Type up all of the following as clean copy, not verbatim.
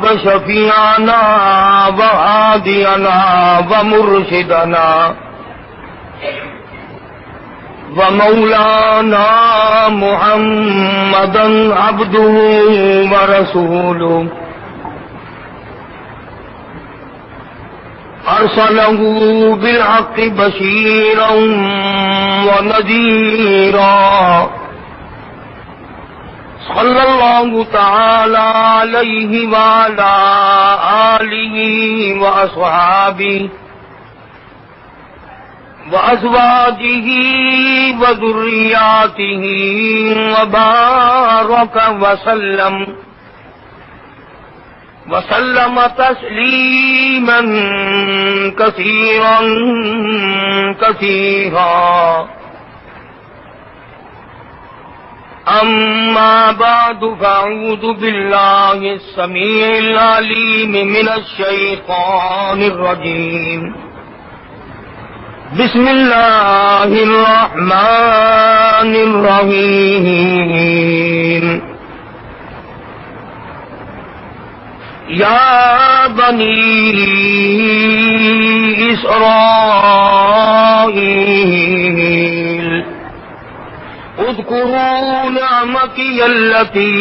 وشفيعنا وهادينا ومرشدنا ومولانا محمدا عبده ورسوله أرسله بالحق بشيرا ونذيرا صلى الله تعالى عليه وعلى آله وأصحابه وأزواجه وذرياته وبارك وسلم تسليما كثيرا كثيرا. أما بعد فأعوذ بالله السميع العليم من الشيطان الرجيم. بسم الله الرحمن الرحيم. يا بني إسرائيل اذكروا نعمتي التي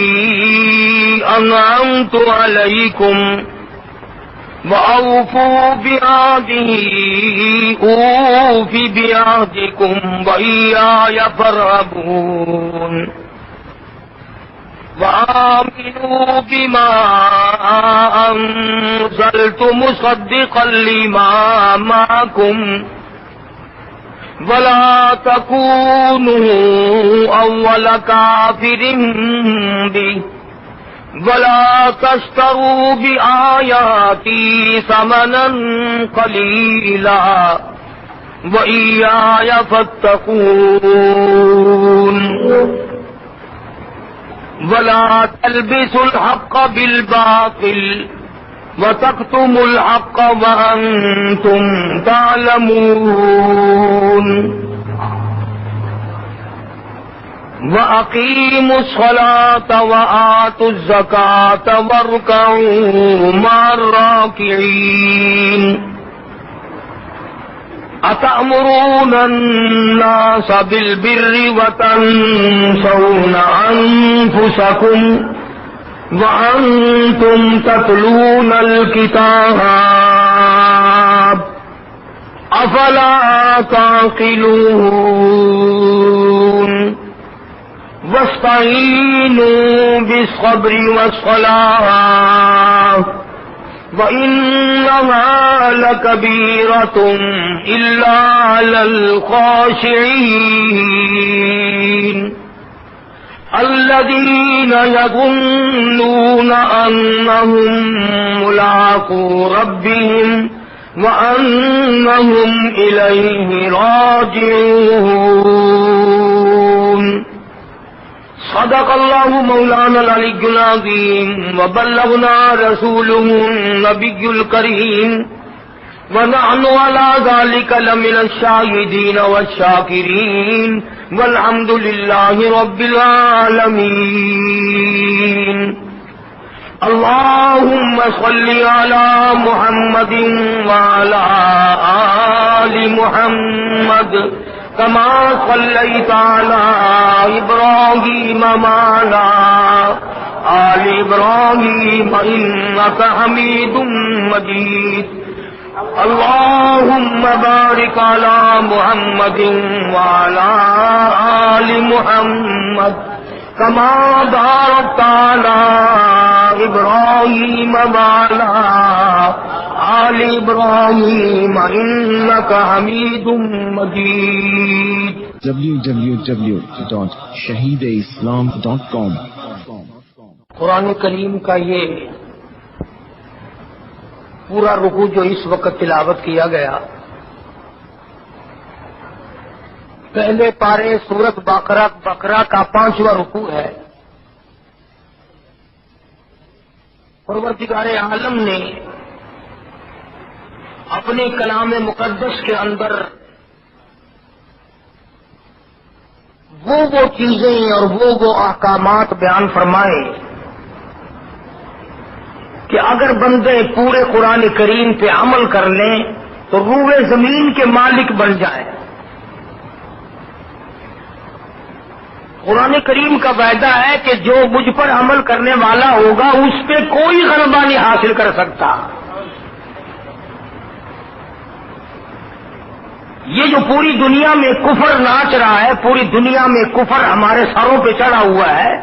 أنعمت عليكم وأوفوا بعهدي أوف بعهدكم وإياي فارهبون. وآمنوا بما أنزلت مصدقا لما معكم ولا تكونوا أول كافر به ولا تشتروا بآياتي ثمنا قليلا وإياي فاتقون. ولا تلبسوا الحق بالباطل وتكتموا الحق وأنتم تعلمون. وأقيموا الصلاة وآتوا الزكاة واركعوا مع الراكعين. أتأمرون الناس بالبر وتنسون أنفسكم وأنتم تتلون الكتاب أفلا تعقلون. واستعينوا بالصبر والصلاة وإنها لكبيرة إلا على الخاشعين الذين يظنون أنهم ملاقو ربهم وأنهم إليه راجعون. صدق الله مولانا العلي العظيم وبلغنا رسوله النبي الكريم ونحن على ذلك لمن الشاهدين والشاكرين والحمد لله رب العالمين. اللهم صل على محمد وعلى آل محمد كما صليت على إبراهيم وعلى آل إبراهيم إنك حميد مجيد. اللهم بارك على محمد وعلى آل محمد كما باركت على إبراهيم وعلى آل إبراهيم إنك حميد مجيد. www.shahideislam.com. قرآن کریم کا یہ پورا رکوع جو اس وقت تلاوت کیا گیا، پہلے پارے سورت بقرہ کا 5واں رکوع ہے. پروردگار عالم نے اپنے کلام مقدس کے اندر وہ چیزیں اور وہ احکامات بیان فرمائے کہ اگر بندے پورے قرآن کریم پہ عمل کر لیں تو روئے زمین کے مالک بن جائیں. قرآن کریم کا وعدہ ہے کہ جو مجھ پر عمل کرنے والا ہوگا اس پہ کوئی غلبہ نہیں حاصل کر سکتا. یہ جو پوری دنیا میں کفر ناچ رہا ہے، پوری دنیا میں کفر ہمارے سروں پہ چڑھا ہوا ہے،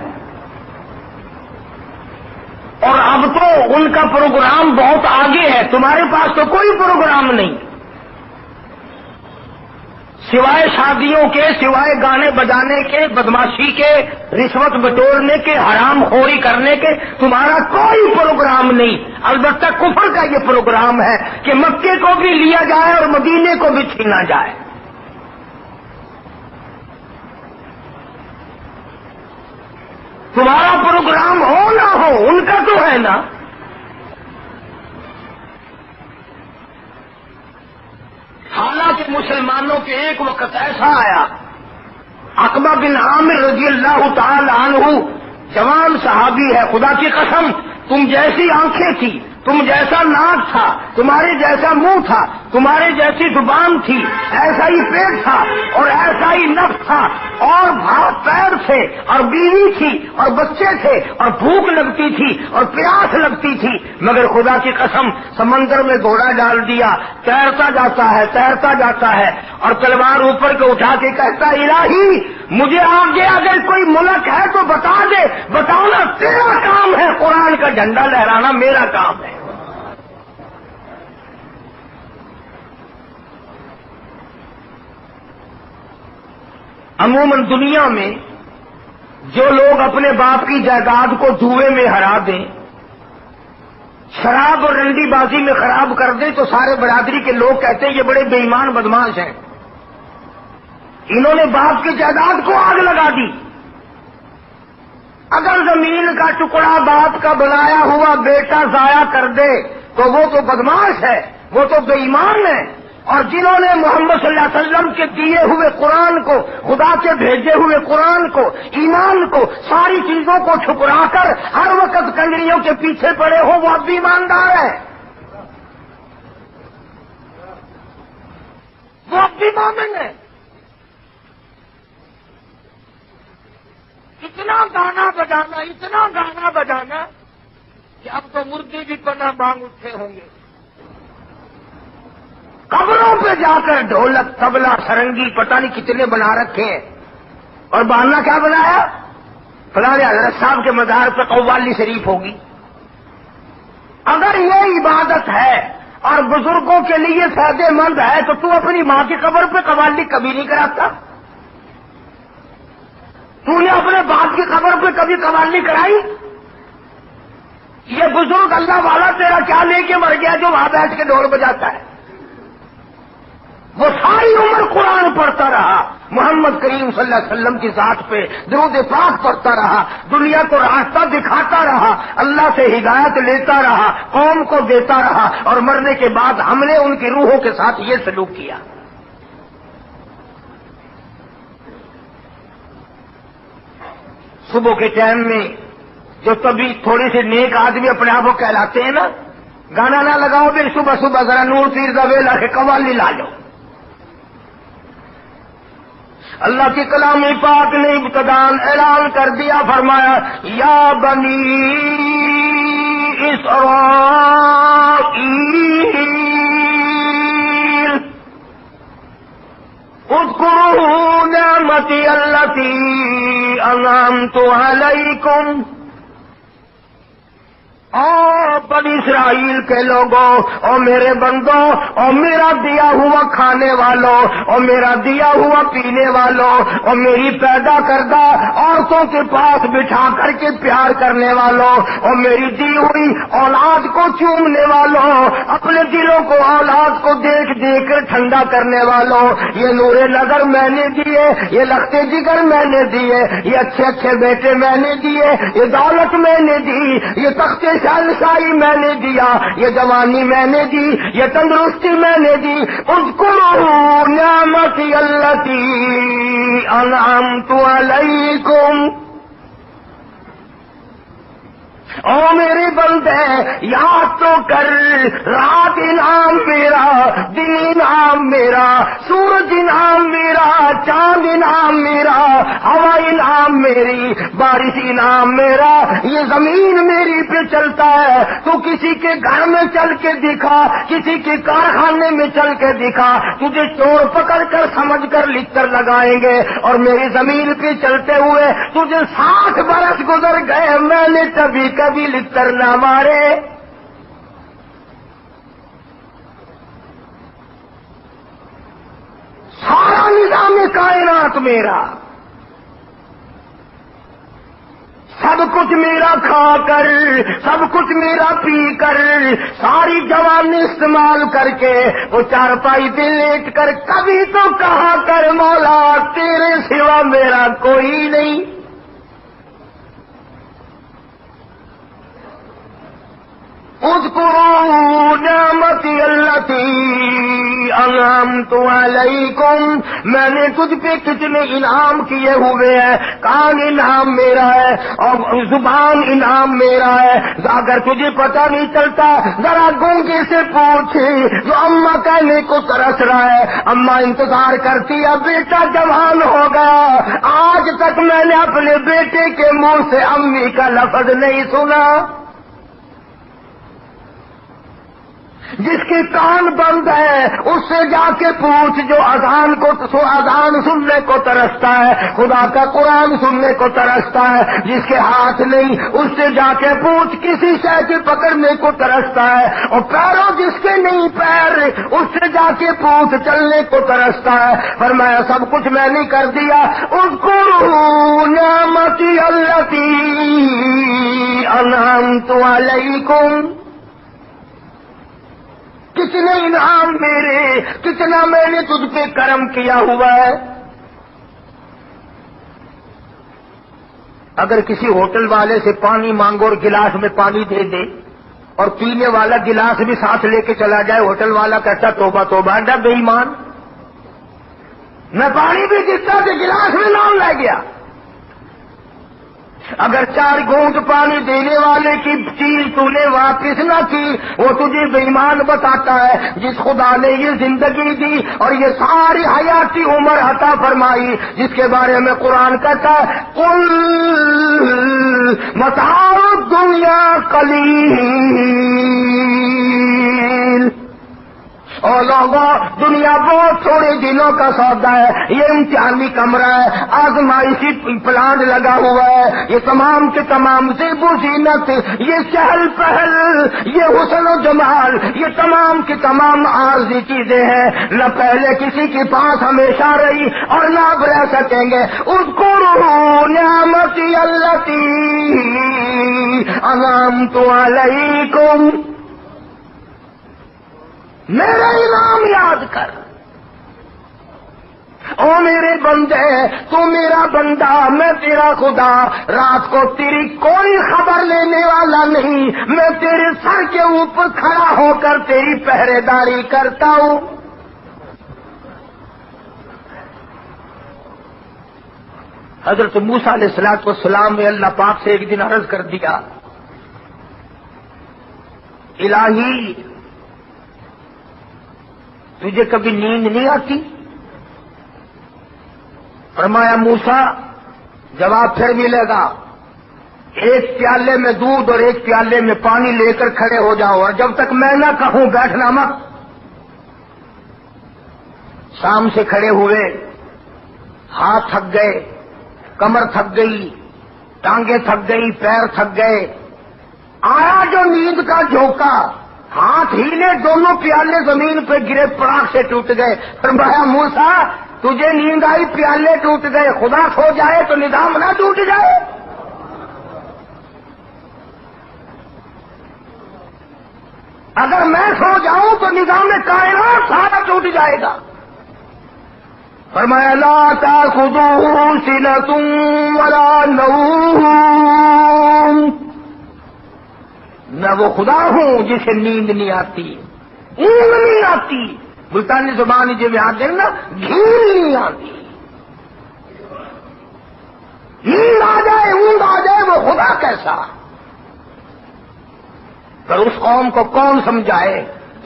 اور اب تو ان کا پروگرام بہت آگے ہے. تمہارے پاس تو کوئی پروگرام نہیں، سوائے شادیوں کے، سوائے گانے بجانے کے، بدماشی کے، رشوت بٹورنے کے، حرام خوری کرنے کے تمہارا کوئی پروگرام نہیں. البتہ کفر کا یہ پروگرام ہے کہ مکے کو بھی لیا جائے اور مدینے کو بھی چھینا جائے. تمہارا پروگرام ہو نہ ہو، ان کا تو ہے نا. حالانکہ مسلمانوں کے ایک وقت ایسا آیا، عقبہ بن عامر رضی اللہ تعالی عنہ جوان صحابی ہے، خدا کی قسم تم جیسی آنکھیں تھی، تم جیسا ناک تھا، تمہارے جیسا منہ تھا، تمہارے جیسی زبان تھی، ایسا ہی پیٹ تھا اور ایسا ہی نفس تھا، اور ہاتھ پیر تھے اور بیوی تھی اور بچے تھے اور بھوک لگتی تھی اور پیاس لگتی تھی، مگر خدا کی قسم سمندر میں گھوڑا ڈال دیا، تیرتا جاتا ہے تیرتا جاتا ہے، اور تلوار اوپر کو اٹھا کے کہتا الہی مجھے آگے اگر کوئی ملک ہے تو بتا دے، بتانا تیرا کام ہے، قرآن کا جھنڈا لہرانا میرا کام ہے. عموماً دنیا میں جو لوگ اپنے باپ کی جائیداد کو جوئے میں ہرا دیں، شراب اور رنڈی بازی میں خراب کر دیں، تو سارے برادری کے لوگ کہتے ہیں یہ بڑے بے ایمان بدماش ہیں، انہوں نے باپ کی جائیداد کو آگ لگا دی. اگر زمین کا ٹکڑا باپ کا بنایا ہوا بیٹا ضائع کر دے تو وہ تو بدماش ہے، وہ تو بے ایمان ہے. اور جنہوں نے محمد صلی اللہ علیہ وسلم کے دیے ہوئے قرآن کو، خدا کے بھیجے ہوئے قرآن کو، ایمان کو، ساری چیزوں کو ٹھکرا کر ہر وقت کنجریوں کے پیچھے پڑے ہو، وہ اب بھی ایماندار ہے، وہ اب بھی مومن ہے. اتنا گانا بجانا، اتنا گانا بجانا کہ اب تو مردے بھی پناہ مانگ اٹھے ہوں گے. قبروں پہ جا کر ڈھولک، طبلہ، سرنگی پتہ نہیں کتنے بنا رکھے ہیں، اور بہانا کیا بنایا؟ فلاں حضرت صاحب کے مزار پہ قوالی شریف ہوگی. اگر یہ عبادت ہے اور بزرگوں کے لیے فائدے مند ہے تو اپنی ماں کی قبر پہ قوالی کبھی نہیں کراتا؟ تو نے اپنے باپ کی قبر پہ کبھی قوالی کرائی؟ یہ بزرگ اللہ والا تیرا کیا لے کے مر گیا جو وہاں بیٹھ کے ڈھول بجاتا ہے؟ وہ ساری عمر قرآن پڑھتا رہا، محمد کریم صلی اللہ علیہ وسلم کی ذات پہ درود پاک پڑھتا رہا، دنیا کو راستہ دکھاتا رہا، اللہ سے ہدایت لیتا رہا، قوم کو دیتا رہا، اور مرنے کے بعد ہم نے ان کی روحوں کے ساتھ یہ سلوک کیا. صبح کے ٹائم میں جو کبھی تھوڑے سے نیک آدمی اپنے آپ کو کہلاتے ہیں نا، گانا نہ لگاؤ پھر صبح صبح ذرا نور پیر دا ویلا کے قوالی لا لو. اللہ کی کلام پاک نے ابتداءً اعلان کر دیا، فرمایا یا بنی اسرائیل اذکروا نعمتی التی انعمت علیکم. او بنی اسرائیل کے لوگوں، او میرے بندوں، او میرا دیا ہوا کھانے والوں، او میرا دیا ہوا پینے والوں، او میری پیدا کردہ عورتوں کے پاس بٹھا کر کے پیار کرنے والوں، او میری دی ہوئی اولاد کو چومنے والوں، اپنے دلوں کو اولاد کو دیکھ دیکھ کر ٹھنڈا کرنے والوں، یہ نور نظر میں نے دیے، یہ لخت جگر میں نے دیے، یہ اچھے اچھے بیٹے میں نے دیے، یہ دولت میں نے دی، یہ تخت شاہی میں نے دیا، یہ جوانی میں نے دی، یہ تندرستی میں نے دی. اذکروا نعمتی التی انعمت علیکم. او میرے بندے یاد تو کر، رات انعام میرا، دن انعام میرا، سورج انعام میرا، چاند انعام میرا، ہوا انعام میری، بارش انعام میرا، یہ زمین میری پہ چلتا ہے۔ تو کسی کے گھر میں چل کے دکھا، کسی کے کارخانے میں چل کے دکھا، تجھے چور پکڑ کر سمجھ کر لکھ کر لگائیں گے، اور میری زمین پہ چلتے ہوئے تجھے 60 برس گزر گئے، میں نے کبھی کبھی لکھ کر نہ مارے۔ سارا نظام کائنات میرا، سب کچھ میرا کھا کر، سب کچھ میرا پی کر، ساری جوانی استعمال کر کے وہ چارپائی پہ لیٹ کر کبھی تو کہا کر مولا تیرے سوا میرا کوئی نہیں۔ اذکروا نعمتی التی انعمت علیکم، میں نے تجھ پہ کتنے انعام کیے ہوئے ہیں۔ کان انعام میرا ہے اور زبان انعام میرا ہے۔ اگر تجھے پتہ نہیں چلتا ذرا گونگے سے پوچھ جو اماں کہنے کو ترس رہا ہے۔ اماں انتظار کرتی ہے بیٹا جوان ہو گیا، آج تک میں نے اپنے بیٹے کے منہ سے امی کا لفظ نہیں سنا۔ جس کے کان بند ہے اس سے جا کے پوچھ جو اذان سننے کو ترستا ہے، خدا کا قرآن سننے کو ترستا ہے۔ جس کے ہاتھ نہیں اس سے جا کے پوچھ کسی شے کے پکڑنے کو ترستا ہے، اور پیروں جس کے نہیں پیر اس سے جا کے پوچھ چلنے کو ترستا ہے۔ فرمایا سب کچھ میں نے کر دیا۔ اذکروا نعمتی التی انعمت علیکم، کتنے انعام میرے، کتنا میں نے تجھ پہ کرم کیا ہوا ہے۔ اگر کسی ہوٹل والے سے پانی مانگو اور گلاس میں پانی دے دے اور پینے والا گلاس بھی ساتھ لے کے چلا جائے، ہوٹل والا کہتا توبہ توبہ ڈا بے ایمان، میں پانی بھی دیتا تو گلاس میں نام لے گیا۔ اگر 4 گھونٹ پانی دینے والے کی چیز تو نے واپس نہ کی، وہ تجھے بے ایمان بتاتا ہے۔ جس خدا نے یہ زندگی دی اور یہ ساری حیاتی عمر عطا فرمائی، جس کے بارے میں قرآن کہتا ہے قل متاع الدنیا قلیل، اور لوگوں دنیا بہت تھوڑے دنوں کا سودا ہے، یہ امتحانی کمرہ ہے، آزمائشی پلانٹ لگا ہوا ہے، یہ تمام کے تمام زیب و زینت، یہ چہل پہل، یہ حسن و جمال، یہ تمام کی تمام عارضی چیزیں ہیں، نہ پہلے کسی کے پاس ہمیشہ رہی اور نہ اب رہ سکیں گے۔ اذکروا نعمتی التی انعمت علیکم، میرا انعام یاد کر۔ او میرے بندے تو میرا بندہ، میں تیرا خدا، رات کو تیری کوئی خبر لینے والا نہیں، میں تیرے سر کے اوپر کھڑا ہو کر تیری پہرے داری کرتا ہوں۔ حضرت موسیٰ علیہ السلام نے اللہ پاک سے ایک دن عرض کر دیا، الہی تجھے کبھی نیند نہیں آتی؟ فرمایا موسیٰ جواب پھر ملے گا، ایک پیالے میں دودھ اور ایک پیالے میں پانی لے کر کھڑے ہو جاؤ، اور جب تک میں نہ کہوں بیٹھنا مت۔ شام سے کھڑے ہوئے، ہاتھ تھک گئے، کمر تھک گئی، ٹانگیں تھک گئی، پیر تھک گئے، آیا جو نیند کا جھونکا، ہاتھ ہیلے، دونوں پیالے زمین پہ گرے، پراخ سے ٹوٹ گئے۔ فرمایا موسیٰ تجھے نیند آئی، پیالے ٹوٹ گئے، خدا سو جائے تو نظام نہ ٹوٹ جائے؟ اگر میں سو جاؤں تو نظام کائنات سارا ٹوٹ جائے گا۔ فرمایا لا تأخذوه سنة ولا نوم، میں وہ خدا ہوں جسے نیند نہیں آتی، اونگ نہیں آتی، ملتانی زبان جو بھی آتے ہیں نا، گھیل نہیں آتی۔ نیند آ جائے، اونگ آ جائے، وہ خدا کیسا؟ پر اس قوم کو کون سمجھائے؟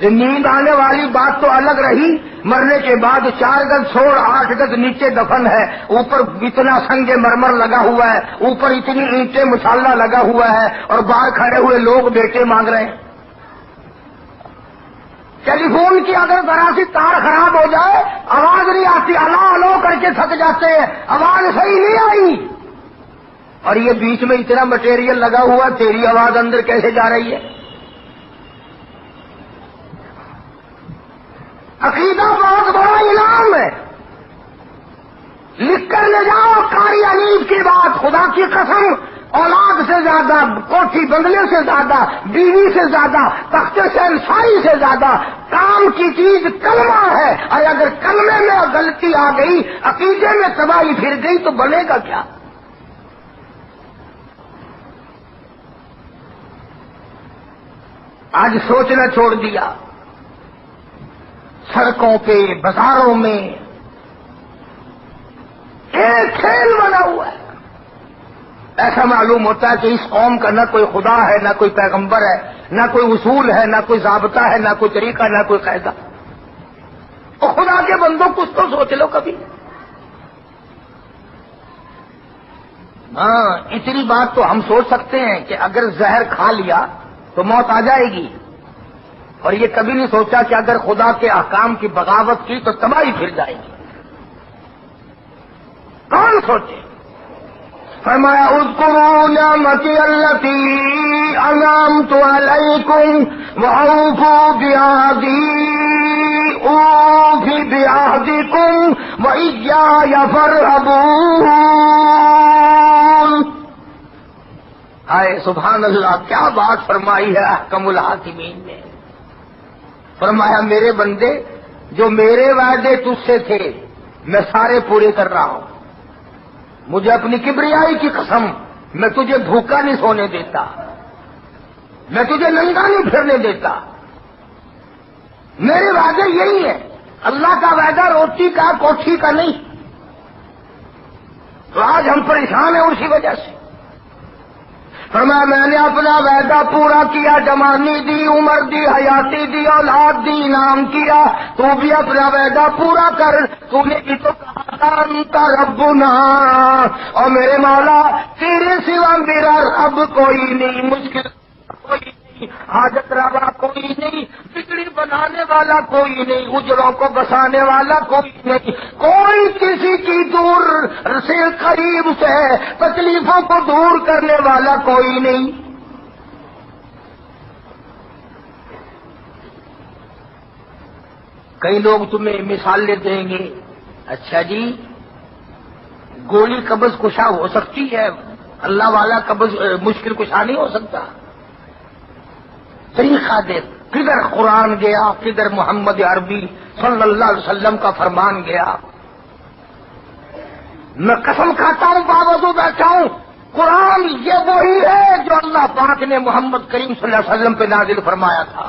نیند آنے والی بات تو الگ رہی، مرنے کے بعد 4 گز چھوڑ 8 گز نیچے دفن ہے، اوپر اتنا سنگ مرمر لگا ہوا ہے، اوپر اتنی اینٹیں مسالہ لگا ہوا ہے، اور باہر کھڑے ہوئے لوگ بیٹے مانگ رہے ہیں۔ ٹیلی فون کی اگر ذرا سی تار خراب ہو جائے آواز نہیں آتی، الو الو کر کے تھک جاتے ہیں، آواز صحیح نہیں آئی، اور یہ بیچ میں اتنا مٹیریل لگا ہوا، تیری آواز اندر کیسے جا رہی ہے؟ عقیدہ بہت بڑا انعام ہے، لکھ کر لے جاؤ قاری انیف کی بات، خدا کی قسم اولاد سے زیادہ، کوٹھی بنگلے سے زیادہ، بیوی سے زیادہ، تخت شہنشاہی سے زیادہ کام کی چیز کلمہ ہے، اور اگر کلمے میں غلطی آ گئی، عقیدے میں تباہی پھر گئی تو بنے گا کیا؟ آج سوچنا چھوڑ دیا، سڑکوں پہ بازاروں میں ایک کھیل بنا ہوا ہے۔ ایسا معلوم ہوتا ہے کہ اس قوم کا نہ کوئی خدا ہے، نہ کوئی پیغمبر ہے، نہ کوئی اصول ہے، نہ کوئی ضابطہ ہے، نہ کوئی طریقہ، نہ کوئی قاعدہ۔ تو خدا کے بندوں کچھ تو سوچ لو کبھی۔ ہاں، اتنی بات تو ہم سوچ سکتے ہیں کہ اگر زہر کھا لیا تو موت آ جائے گی، اور یہ کبھی نہیں سوچا کہ اگر خدا کے احکام کی بغاوت کی تو تباہی پھر جائے گی۔ کون سوچے؟ فرمایا اذکروا نعمتی التی انعمت علیکم واوفوا بعہدی اوف بعہدکم وایای فرہبون۔ ہائے سبحان اللہ، کیا بات فرمائی ہے احکم الحاکمین نے۔ فرمایا میرے بندے، جو میرے وعدے تجھ سے تھے میں سارے پورے کر رہا ہوں، مجھے اپنی کبریائی کی قسم، میں تجھے بھوکا نہیں سونے دیتا، میں تجھے ننگا نہیں پھرنے دیتا، میرے وعدے یہی ہیں۔ اللہ کا وعدہ روٹی کا کوٹھی کا نہیں، تو آج ہم پریشان ہیں اسی وجہ سے۔ فرمایا میں نے اپنا وعدہ پورا کیا، جوانی دی، عمر دی، حیاتی دی، اولاد دی، انعام کیا، تو بھی اپنا وعدہ پورا کر۔ تو نے بھی تو کہا تھا انت ربنا، اور میرے مولا تیرے سوا میرا رب کوئی نہیں، مشکل کوئی نہیں، حاجت روا کوئی نہیں، بگڑی بنانے والا کوئی نہیں، اجروں کو بسانے والا کوئی نہیں، کوئی کسی کی دور سے قریب سے تکلیفوں کو دور کرنے والا کوئی نہیں۔ کئی لوگ تمہیں مثالیں دیں گے، اچھا جی گولی قبض کشا ہو سکتی ہے، اللہ والا قبض مشکل کشا نہیں ہو سکتا۔ طریقہ دے، کدھر قرآن گیا، کدھر محمد عربی صلی اللہ علیہ وسلم کا فرمان گیا۔ میں قسم کھاتا ہوں، باوجود بیٹھا ہوں، قرآن یہ وہی ہے جو اللہ پاک نے محمد کریم صلی اللہ علیہ وسلم پہ نازل فرمایا تھا،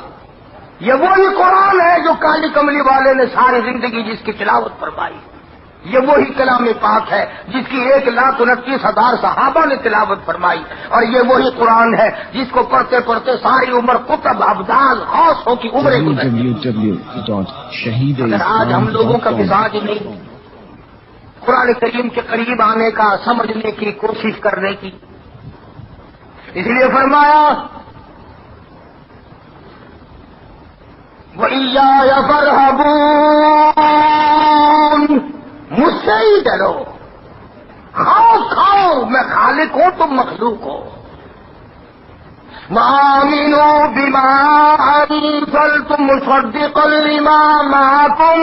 یہ وہی قرآن ہے جو کالی کملی والے نے ساری زندگی جس کی تلاوت فرمائی، یہ وہی کلام پاک ہے جس کی 1,29,000 صحابہ نے تلاوت فرمائی، اور یہ وہی قرآن ہے جس کو پڑھتے پڑھتے ساری عمر قطب ابدال غوثوں کی عمریں گزری۔ اگر آج ہم لوگوں کا مزاج نہیں قرآن کریم کے قریب آنے کا، سمجھنے کی کوشش کرنے کی، اس لیے فرمایا وَإِيَّايَ فَارْهَبُونِ، مجھ سے ہی ڈرو، کھاؤ کھاؤ، میں خالق ہوں تم مخلوق ہو۔ وَآمِنُوا بِمَا أَنزَلْتُ مُصَدِّقًا لِمَا مَعَكُمْ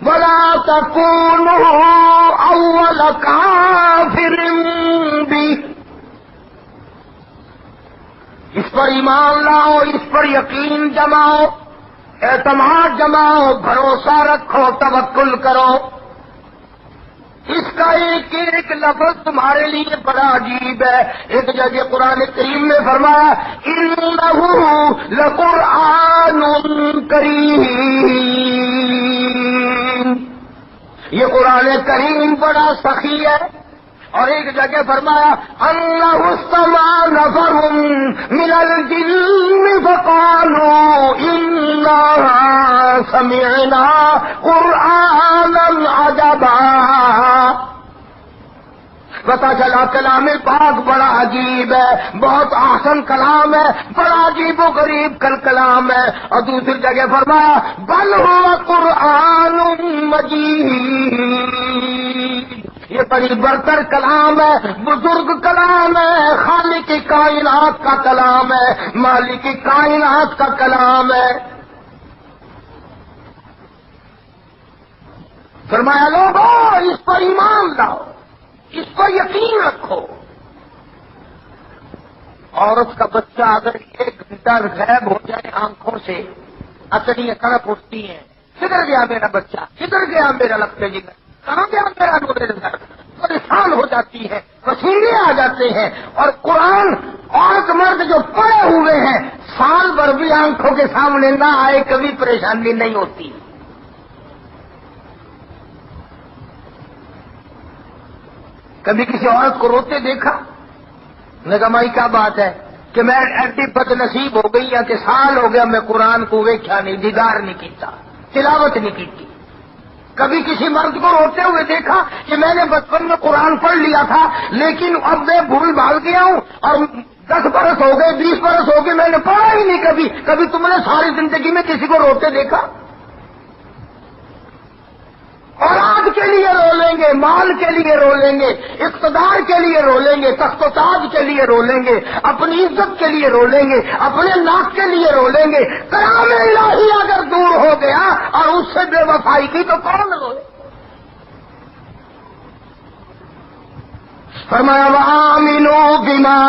وَلَا تَكُونُوا أَوَّلَ كَافِرٍ بِهِ، اس پر ایمان لاؤ، اس پر یقین جماؤ، اعتماد جماؤ، بھروسہ رکھو، توکل کرو۔ اس کا ایک ایک لفظ تمہارے لیے بڑا عجیب ہے۔ ایک جگہ قرآن کریم میں فرمایا انہ لقرآن کریم، یہ قرآن کریم بڑا سخی ہے، اور ایک جگہ فرمایا انہ استمع نفر من الجن فقالوا انا سمعنا قرآنا عجبا. پتا چلا کلام پاک بڑا عجیب ہے، بہت احسن کلام ہے، بڑا عجیب و غریب کلام ہے. اور دوسری جگہ فرمایا بل هو قرآن مجید، یہ بڑی برتر کلام ہے، بزرگ کلام ہے، خالق کائنات کا کلام ہے، مالک کائنات کا کلام ہے. فرمایا لوگوں اس پر ایمان لاؤ، اس پر یقین رکھو. عورت کا بچہ اگر ایک گھنٹہ غائب ہو جائے آنکھوں سے، اکڑیاں کڑپ اٹھتی ہیں، کدھر گیا میرا بچہ، کدھر گیا میرا لگتے جگر، کہاں گیا میرا نور نظر، پریشان ہو جاتی ہے، پسینے آ جاتے ہیں. اور قرآن عورت مرد جو پڑے ہوئے ہیں سال بھر بھی آنکھوں کے سامنے نہ آئے کبھی پریشانی نہیں ہوتی. کبھی کسی عورت کو روتے دیکھا؟ نگمائی کیا بات ہے کہ میں ایڈی بد نصیب ہو گئی ہے کہ سال ہو گیا میں قرآن کو ویکھا نہیں، دیدار نہیں کیتا، تلاوت نہیں کی. کبھی کسی مرد کو روتے ہوئے دیکھا کہ میں نے بچپن میں قرآن پڑھ لیا تھا لیکن اب میں بھول بھال گیا ہوں اور 10 برس ہو گئے، 20 برس ہو گئے، میں نے پڑھا ہی نہیں کبھی. کبھی تم نے ساری زندگی میں کسی کو روتے دیکھا؟ اولاد کے لیے رو لیں گے، مال کے لیے رو لیں گے، اقتدار کے لیے رو لیں گے، تخت و تاج کے لیے رو لیں گے، اپنی عزت کے لیے رو لیں گے، اپنے ناک کے لیے رو لیں گے. کلام الہی اگر دور ہو گیا اور اس سے بے وفائی کی تو کون روئے؟ فرمایا وآمنوا بما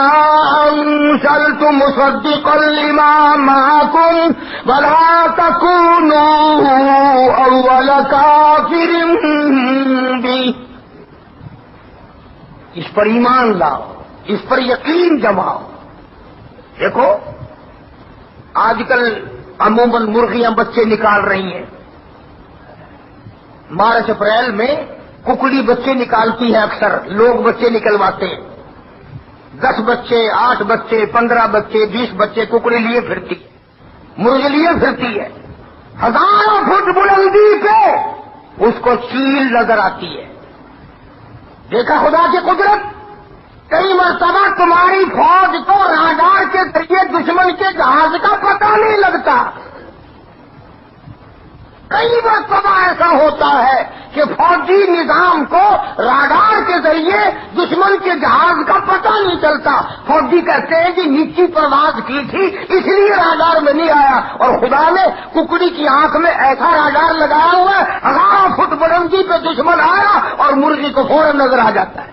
أنزلت مصدقا لما معكم ولا تكونوا أول كافر به. اس پر ایمان لاؤ، اس پر یقین جماؤ. دیکھو آج کل عموماً مرغیاں بچے نکال رہی ہیں. مارچ اپریل میں ککڑی بچے نکالتی ہے، اکثر لوگ بچے نکلواتے ہیں. 10 بچے، 8 بچے، 15 بچے، 20 بچے ککڑی لیے پھرتی ہے، مرغی لیے پھرتی ہے. ہزاروں فٹ بلندی پہ اس کو چیل نظر آتی ہے. دیکھا خدا کی قدرت، کئی مرتبہ تمہاری فوج کو راڈار کے ذریعے دشمن کے جہاز کا پتہ نہیں لگتا. کئی مرتبہ ایسا ہوتا ہے کہ فوجی نظام کو راڈار کے ذریعے دشمن کے جہاز کا پتہ نہیں چلتا. فوجی کہتے ہیں کہ نیچی پرواز کی تھی اس لیے راڈار میں نہیں آیا، اور خدا نے ککڑی کی آنکھ میں ایسا راڈار لگایا ہوا ہے 1000 فٹ بلندی پہ دشمن آیا اور مرغی کو فوراً نظر آ جاتا ہے.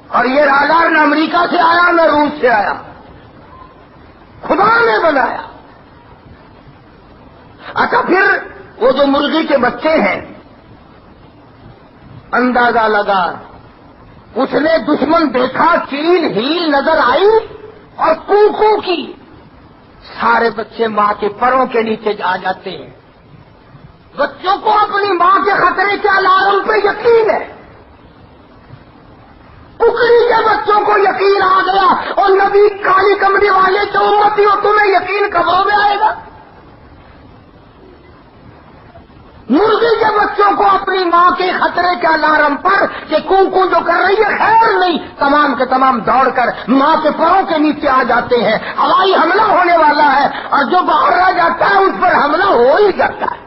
اور یہ راڈار نہ امریکہ سے آیا نہ روس سے آیا، خدا نے بنایا. اچھا پھر وہ جو مرغی کے بچے ہیں، اندازہ لگا اس نے دشمن دیکھا، چیل ہیل نظر آئی اور کوکو کی، سارے بچے ماں کے پروں کے نیچے آ جاتے ہیں. بچوں کو اپنی ماں کے خطرے کے الارم پہ یقین ہے. ککڑی کے بچوں کو یقین آ گیا اور نبی کالی کمری والے جو امتی ہو تمہیں یقین کبوں میں آئے گا؟ مرغی کے بچوں کو اپنی ماں کے خطرے کے الارم پر کہ کوکو جو کر رہی ہے خیر نہیں، تمام کے تمام دوڑ کر ماں کے پروں کے نیچے آ جاتے ہیں. ہوائی حملہ ہونے والا ہے اور جو باہر رہ جاتا ہے اس پر حملہ ہو ہی جاتا ہے.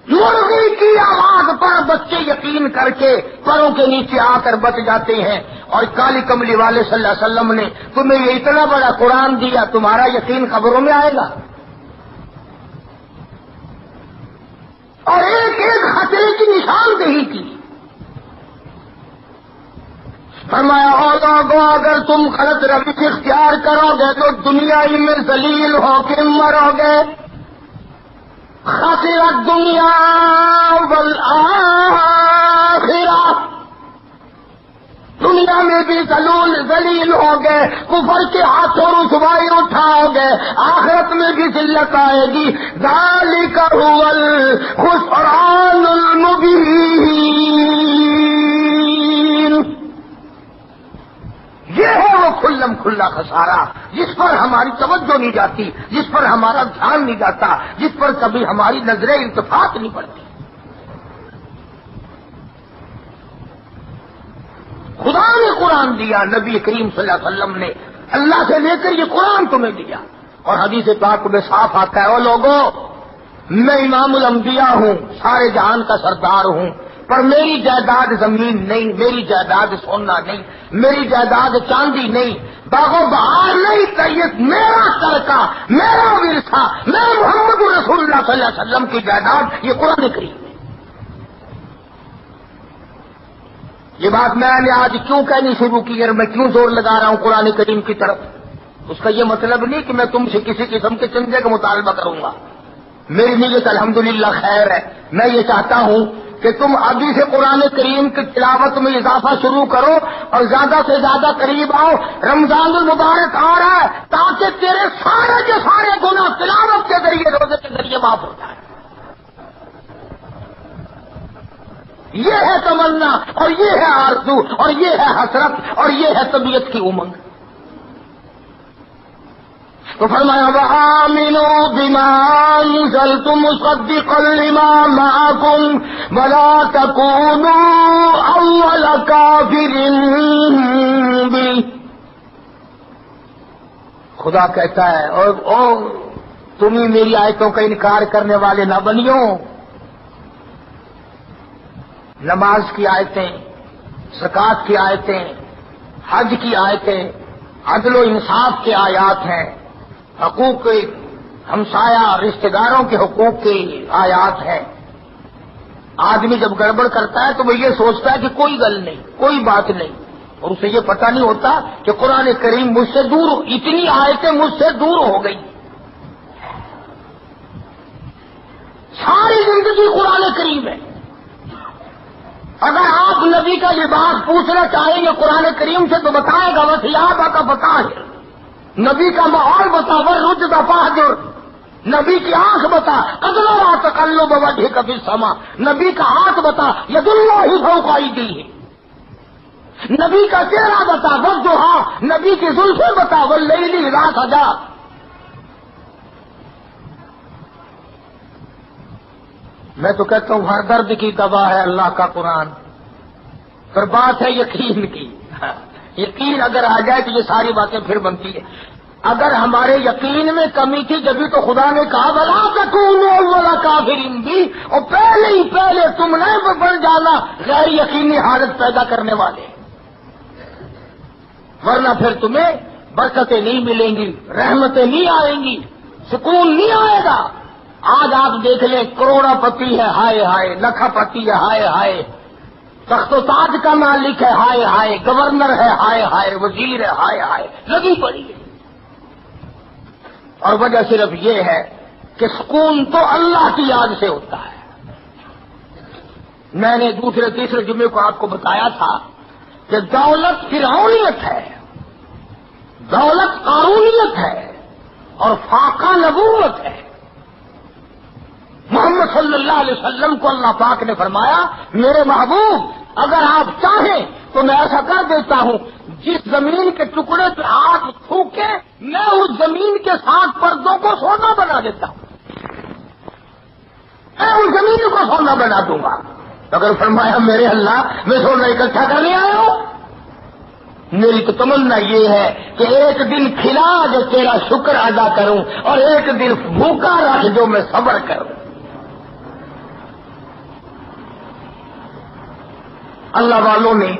مرغی کی آواز پر بچے یقین کر کے پروں کے نیچے آ کر بچ جاتے ہیں. اور کالی کملی والے صلی اللہ علیہ وسلم نے تمہیں یہ اتنا بڑا قرآن دیا، تمہارا یقین خبروں میں آئے گا؟ اور ایک ایک خطرے کی نشاندہی کی. فرمایا اور لوگوں اگر تم غلط روش اختیار کرو گے تو دنیا ہی میں ذلیل ہو کے مرو گے. خسرت دنیا والآخرہ، دنیا میں بھی ذلیل ہو گئے، کفر کے ہاتھوں رسوائی اٹھاؤ گے، آخرت میں بھی ذلت آئے گی۔ ذالک هو الخسران المبین، یہ ہے وہ کھلم کھلا خسارہ جس پر ہماری توجہ نہیں جاتی، جس پر ہمارا دھیان نہیں جاتا، جس پر کبھی ہماری نظریں التفات نہیں پڑتی۔ خدا نے قرآن دیا، نبی کریم صلی اللہ علیہ وسلم نے اللہ سے لے کر یہ قرآن تمہیں دیا، اور حدیث پاک میں صاف آتا ہے، او لوگوں میں امام الانبیاء ہوں، سارے جہان کا سردار ہوں، پر میری جائیداد زمین نہیں، میری جائیداد سونا نہیں، میری جائیداد چاندی نہیں، باغ و بہار نہیں، یہ میرا ترکہ، میرا ورثہ، میں محمد رسول اللہ صلی اللہ علیہ وسلم کی جائیداد یہ قرآن کریم ہے۔ یہ بات میں نے آج کیوں کہنی شروع کی اور میں کیوں زور لگا رہا ہوں قرآن کریم کی طرف، اس کا یہ مطلب نہیں کہ میں تم سے کسی قسم کے چندے کا مطالبہ کروں گا، میری نیت الحمدللہ خیر ہے۔ میں یہ چاہتا ہوں کہ تم ابھی سے قرآن کریم کی تلاوت میں اضافہ شروع کرو اور زیادہ سے زیادہ قریب آؤ۔ رمضان المبارک آ رہا ہے تاکہ تیرے سارے کے سارے گناہ تلاوت کے ذریعے، روزے کے ذریعے معاف ہو جائے۔ یہ ہے تمنا اور یہ ہے آرزو اور یہ ہے حسرت اور یہ ہے طبیعت کی امنگ۔ تو فرمایا وآمنوا بما انزلت مصدقا لما معكم ولا تكونوا اول كافر به۔ خدا کہتا ہے اور تم ہی میری آیتوں کا انکار کرنے والے نہ بنیو۔ نماز کی آیتیں، زکوٰۃ کی آیتیں، حج کی آیتیں، عدل و انصاف کے آیات ہیں، حقوق ہمسایہ رشتہ داروں کے حقوق کی آیات ہیں۔ آدمی جب گڑبڑ کرتا ہے تو وہ یہ سوچتا ہے کہ کوئی گل نہیں، کوئی بات نہیں، اور اسے یہ پتہ نہیں ہوتا کہ قرآن کریم مجھ سے دور، اتنی آیتیں مجھ سے دور ہو گئی۔ ساری زندگی قرآن کریم ہے۔ اگر آپ نبی کا لباس پوچھنا چاہیں گے قرآن کریم سے تو بتائے گا وثیابہ کا بتا ہے، نبی کا ماحول بتا، ورجد فاہجر، نبی کی آنکھ بتا، قدرا تقلب وجهك في السماء، نبی کا ہاتھ بتا، ید اللہ فوق ایدیہم، نبی کا چہرہ بتا، والضحیٰ، نبی کی زلفیں بتا، واللیل اذا سجا۔ میں تو کہتا ہوں ہر درد کی دوا ہے اللہ کا قرآن، پر بات ہے یقین کی۔ یقین اگر آ جائے تو یہ ساری باتیں پھر بنتی ہے۔ اگر ہمارے یقین میں کمی تھی جبھی تو خدا نے کہا وَلَا تَكُونُوا أَوَّلَ كَافِرٍ بِهِ، اور پہلے ہی پہلے تم نہیں بن جانا غیر یقینی حالت پیدا کرنے والے، ورنہ پھر تمہیں برکتیں نہیں ملیں گی، رحمتیں نہیں آئیں گی، سکون نہیں آئے گا۔ آج آپ دیکھ لیں کروڑا پتی ہے ہائے ہائے، لکھا پتی ہے ہائے ہائے، تخت و تاج کا مالک ہے ہائے ہائے، گورنر ہے ہائے ہائے، وزیر ہے ہائے ہائے، لگی پڑی ہے۔ اور وجہ صرف یہ ہے کہ سکون تو اللہ کی یاد سے ہوتا ہے۔ میں نے دوسرے تیسرے جمعے کو آپ کو بتایا تھا کہ دولت فرعونیت ہے، دولت قارونیت ہے اور فاقہ نبوت ہے۔ محمد صلی اللہ علیہ وسلم کو اللہ پاک نے فرمایا میرے محبوب اگر آپ چاہیں تو میں ایسا کر دیتا ہوں، جس زمین کے ٹکڑے پہ ہاتھ تھوکے میں اس زمین کے 7 پردوں کو سونا بنا دیتا ہوں، میں اس زمین کو سونا بنا دوں گا۔ اگر فرمایا میرے اللہ میں سونا اکٹھا کرنے آیا ہوں، میری تو تمنا یہ ہے کہ ایک دن کھلا جو تیرا شکر ادا کروں اور ایک دن بھوکا رکھ جو میں صبر کروں۔ اللہ والوں نے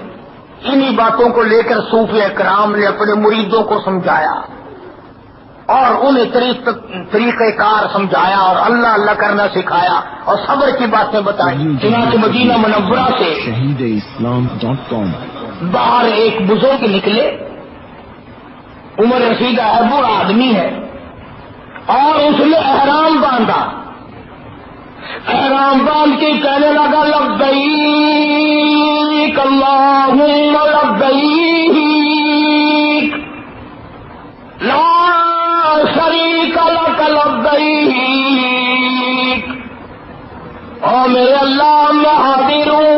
انہی باتوں کو لے کر صوفی اکرام نے اپنے مریدوں کو سمجھایا اور انہیں طریقہ کار سمجھایا اور اللہ اللہ کرنا سکھایا اور صبر کی باتیں بتائی۔ چنانچہ مدینہ منورہ سے ShaheedIslam.com باہر ایک بزرگ نکلے، عمر رسیدہ ہے، بوڑھا آدمی ہے، اور اس نے احرام باندھا، احرام باندھ کے کہنے لگا لبیک لبیک اللہم لبیک لا شریک لک لبیک، او میرے اللہ میں حاضر ہوں،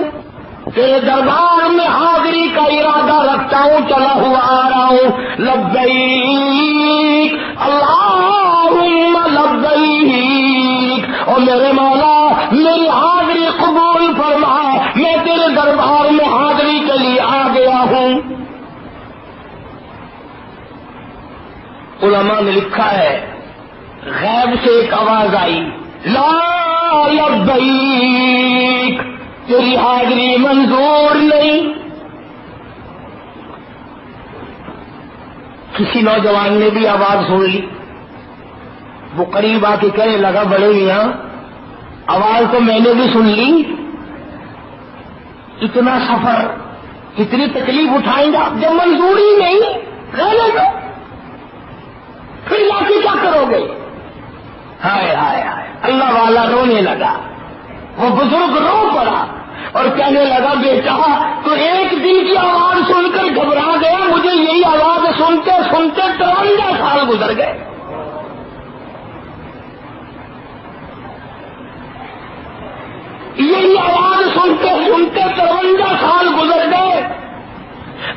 تیرے دربار میں حاضری کا ارادہ رکھتا ہوں، چلا ہوا آ رہا ہوں، لبیک اللہم لبیک، اور میرے مولا میری حاضری قبول فرما، میں تیرے دربار میں حاضری کے لیے آ گیا ہوں۔ علماء نے لکھا ہے غیب سے ایک آواز آئی، لا لبیک، تیری حاضری منظور نہیں۔ کسی نوجوان نے بھی آواز سن لی، وہ قریب آ کے کہنے لگا بڑے میاں آواز تو میں نے بھی سن لی، اتنا سفر اتنی تکلیف اٹھائیں گا جب منظوری نہیں، رہنے دو، پھر لا کے کیا کرو گے؟ ہائے ہائے ہائے، اللہ والا رونے لگا، وہ بزرگ رو پڑا اور کہنے لگا بیٹا تو ایک دن کی آواز سن کر گھبرا گیا، مجھے یہی آواز سنتے سنتے 53 سال گزر گئے۔ یہی آواز سنتے سنتے 53 سال گزر گئے۔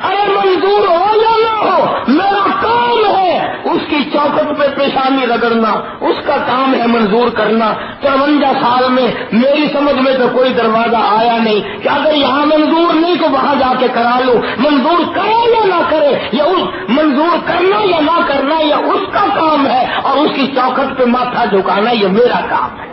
ارے منظور ہو یا نہ ہو میرا کام ہے اس کی چوکھٹ پہ پیشانی رگڑنا، اس کا کام ہے منظور کرنا۔ 53 سال میں میری سمجھ میں تو کوئی دروازہ آیا نہیں کہ اگر یہاں منظور نہیں تو وہاں جا کے کرا لو، منظور کرے یا نہ کرے، یا اس منظور کرنا یا نہ کرنا یہ اس کا کام ہے، اور اس کی چوکھٹ پہ ماتھا جھکانا یہ میرا کام ہے۔